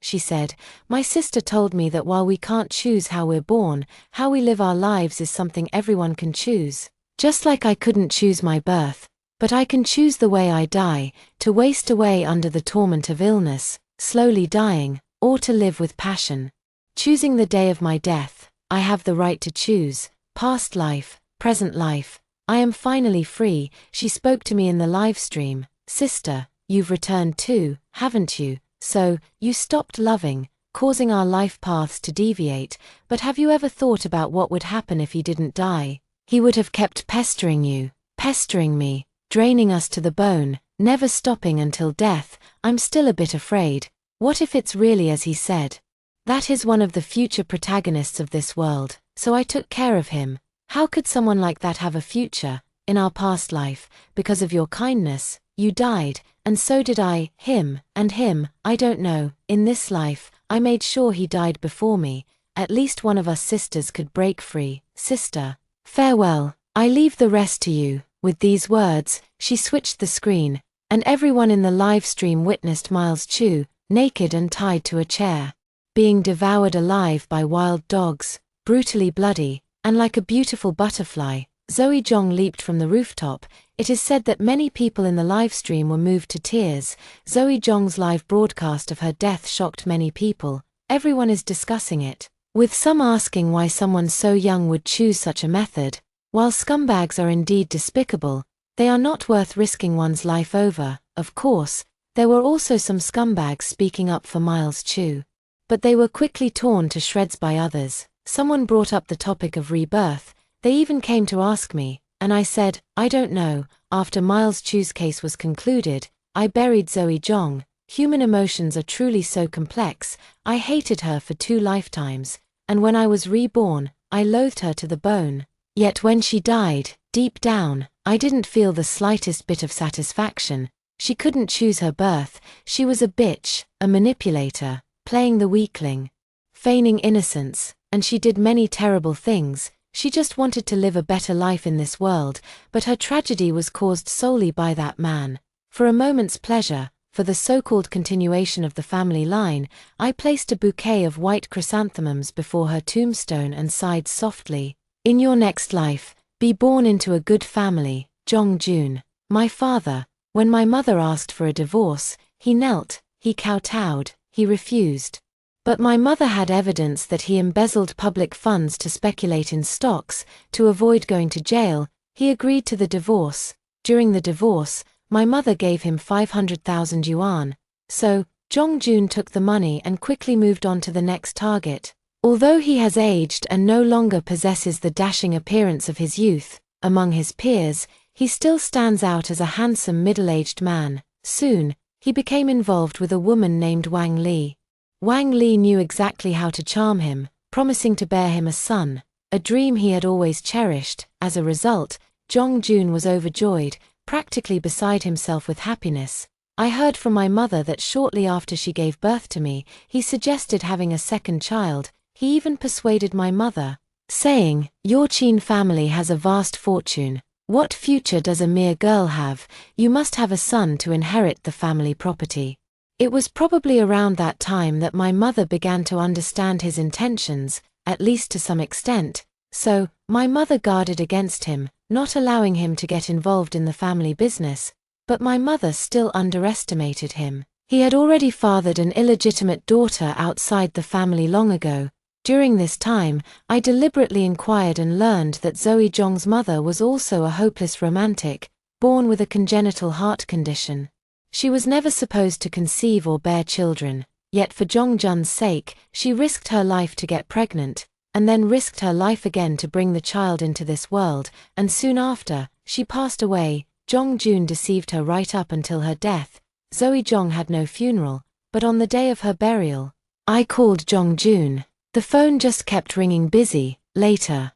she said, "My sister told me that while we can't choose how we're born, how we live our lives is something everyone can choose. Just like I couldn't choose my birth, but I can choose the way I die, to waste away under the torment of illness, slowly dying, or to live with passion. Choosing the day of my death, I have the right to choose, past life, present life. I am finally free." She spoke to me in the live stream. "Sister, you've returned too, haven't you? So, you stopped loving, causing our life paths to deviate, but have you ever thought about what would happen if he didn't die? He would have kept pestering you, pestering me, draining us to the bone, never stopping until death. I'm still a bit afraid. What if it's really as he said? That is one of the future protagonists of this world, so I took care of him. How could someone like that have a future? In our past life, because of your kindness, you died, and so did I, him, I don't know. In this life, I made sure he died before me. At least one of us sisters could break free. Sister, farewell, I leave the rest to you." With these words, she switched the screen, and everyone in the live stream witnessed Miles Chu, naked and tied to a chair, being devoured alive by wild dogs, brutally bloody, and like a beautiful butterfly. Zoe Zhong leaped from the rooftop. It is said that many people in the live stream were moved to tears. Zoe Zhong's live broadcast of her death shocked many people. Everyone is discussing it, with some asking why someone so young would choose such a method. While scumbags are indeed despicable, they are not worth risking one's life over. Of course, there were also some scumbags speaking up for Miles Chu, but they were quickly torn to shreds by others. Someone brought up the topic of rebirth. They even came to ask me, and I said, I don't know. After Miles Chu's case was concluded, I buried Zoe Zhong. Human emotions are truly so complex. I hated her for 2 lifetimes, and when I was reborn, I loathed her to the bone. Yet when she died, deep down, I didn't feel the slightest bit of satisfaction. She couldn't choose her birth. She was a bitch, a manipulator, playing the weakling, feigning innocence, and she did many terrible things. She just wanted to live a better life in this world, but her tragedy was caused solely by that man. For a moment's pleasure, for the so-called continuation of the family line, I placed a bouquet of white chrysanthemums before her tombstone and sighed softly. In your next life, be born into a good family, Zhong Jun. My father, when my mother asked for a divorce, he knelt, he kowtowed, he refused. But my mother had evidence that he embezzled public funds to speculate in stocks. To avoid going to jail, he agreed to the divorce. During the divorce, my mother gave him 500,000 yuan. So, Jong-jun took the money and quickly moved on to the next target. Although he has aged and no longer possesses the dashing appearance of his youth, among his peers, he still stands out as a handsome middle-aged man. Soon, he became involved with a woman named Wang Li. Wang Li knew exactly how to charm him, promising to bear him a son, a dream he had always cherished. As a result, Jong-jun was overjoyed, practically beside himself with happiness. I heard from my mother that shortly after she gave birth to me, he suggested having a second child. He even persuaded my mother, saying, "Your Qin family has a vast fortune. What future does a mere girl have? You must have a son to inherit the family property." It was probably around that time that my mother began to understand his intentions, at least to some extent, so my mother guarded against him, not allowing him to get involved in the family business. But my mother still underestimated him. He had already fathered an illegitimate daughter outside the family long ago. During this time, I deliberately inquired and learned that Zoe Zhong's mother was also a hopeless romantic, born with a congenital heart condition. She was never supposed to conceive or bear children, yet for Jong-jun's sake, she risked her life to get pregnant, and then risked her life again to bring the child into this world, and soon after, she passed away. Jong-jun deceived her right up until her death. Zoe Zhong had no funeral, but on the day of her burial, I called Jong-jun. The phone just kept ringing busy. Later,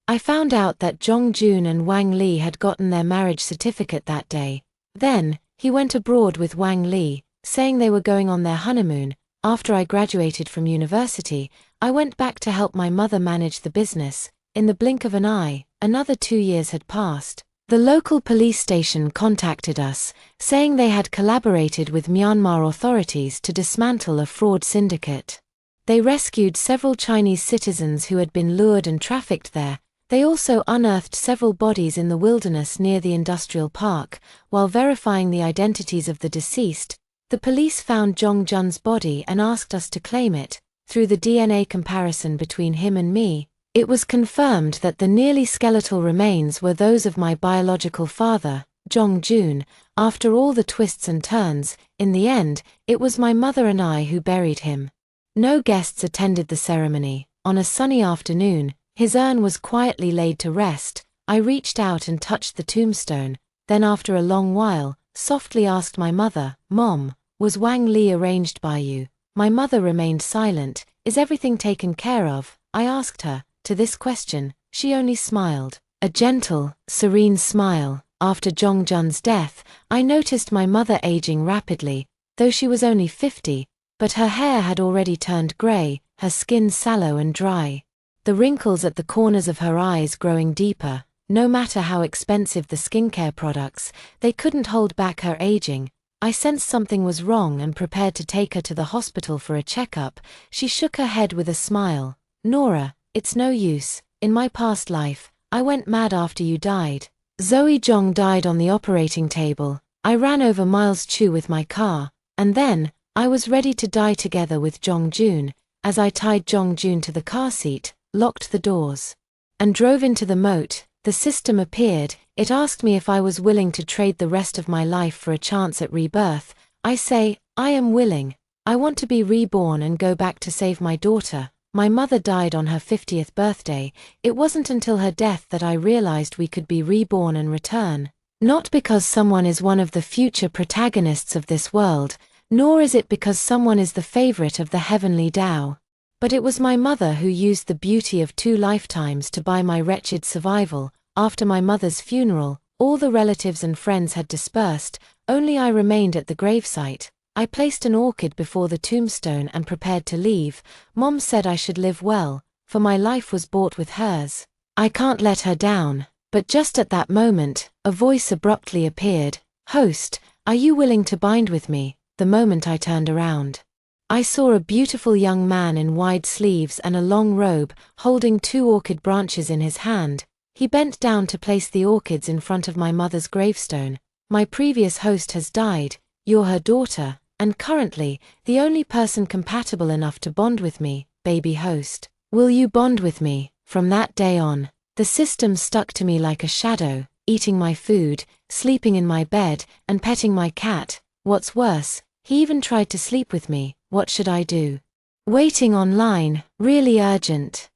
I found out that Jong-jun and Wang Li had gotten their marriage certificate that day. Then, he went abroad with Wang Li, saying they were going on their honeymoon. After I graduated from university, I went back to help my mother manage the business. In the blink of an eye, another 2 years had passed. The local police station contacted us, saying they had collaborated with Myanmar authorities to dismantle a fraud syndicate. They rescued several Chinese citizens who had been lured and trafficked there. They also unearthed several bodies in the wilderness near the industrial park. While verifying the identities of the deceased, the police found Jong-jun's body and asked us to claim it. Through the DNA comparison between him and me, it was confirmed that the nearly skeletal remains were those of my biological father, Jong-jun. After all the twists and turns, in the end, it was my mother and I who buried him. No guests attended the ceremony. On a sunny afternoon, his urn was quietly laid to rest. I reached out and touched the tombstone, then after a long while, softly asked my mother, "Mom, was Wang Li arranged by you?" My mother remained silent. "Is everything taken care of?" I asked her. To this question, she only smiled, a gentle, serene smile. After Jong-jun's death, I noticed my mother aging rapidly, though she was only 50, but her hair had already turned gray, her skin sallow and dry. The wrinkles at the corners of her eyes growing deeper. No matter how expensive the skincare products, they couldn't hold back her aging. I sensed something was wrong and prepared to take her to the hospital for a checkup. She shook her head with a smile. "Nora, it's no use. In my past life, I went mad after you died." Zoe Zhong died on the operating table. I ran over Miles Chu with my car, and then, I was ready to die together with Jong-jun. As I tied Jong-jun to the car seat, locked the doors, and drove into the moat, the system appeared. It asked me if I was willing to trade the rest of my life for a chance at rebirth. I say, I am willing. I want to be reborn and go back to save my daughter. My mother died on her 50th birthday. It wasn't until her death that I realized we could be reborn and return. Not because someone is one of the future protagonists of this world, nor is it because someone is the favorite of the heavenly Tao. But it was my mother who used the beauty of 2 lifetimes to buy my wretched survival. After my mother's funeral, all the relatives and friends had dispersed, only I remained at the gravesite. I placed an orchid before the tombstone and prepared to leave. Mom said I should live well, for my life was bought with hers. I can't let her down. But just at that moment, a voice abruptly appeared. "Host, are you willing to bind with me?" The moment I turned around, I saw a beautiful young man in wide sleeves and a long robe, holding 2 orchid branches in his hand. He bent down to place the orchids in front of my mother's gravestone. "My previous host has died. You're her daughter, and currently, the only person compatible enough to bond with me, baby host. Will you bond with me?" From that day on, the system stuck to me like a shadow, eating my food, sleeping in my bed, and petting my cat. What's worse, He even tried to sleep with me. What should I do? Waiting online, really urgent.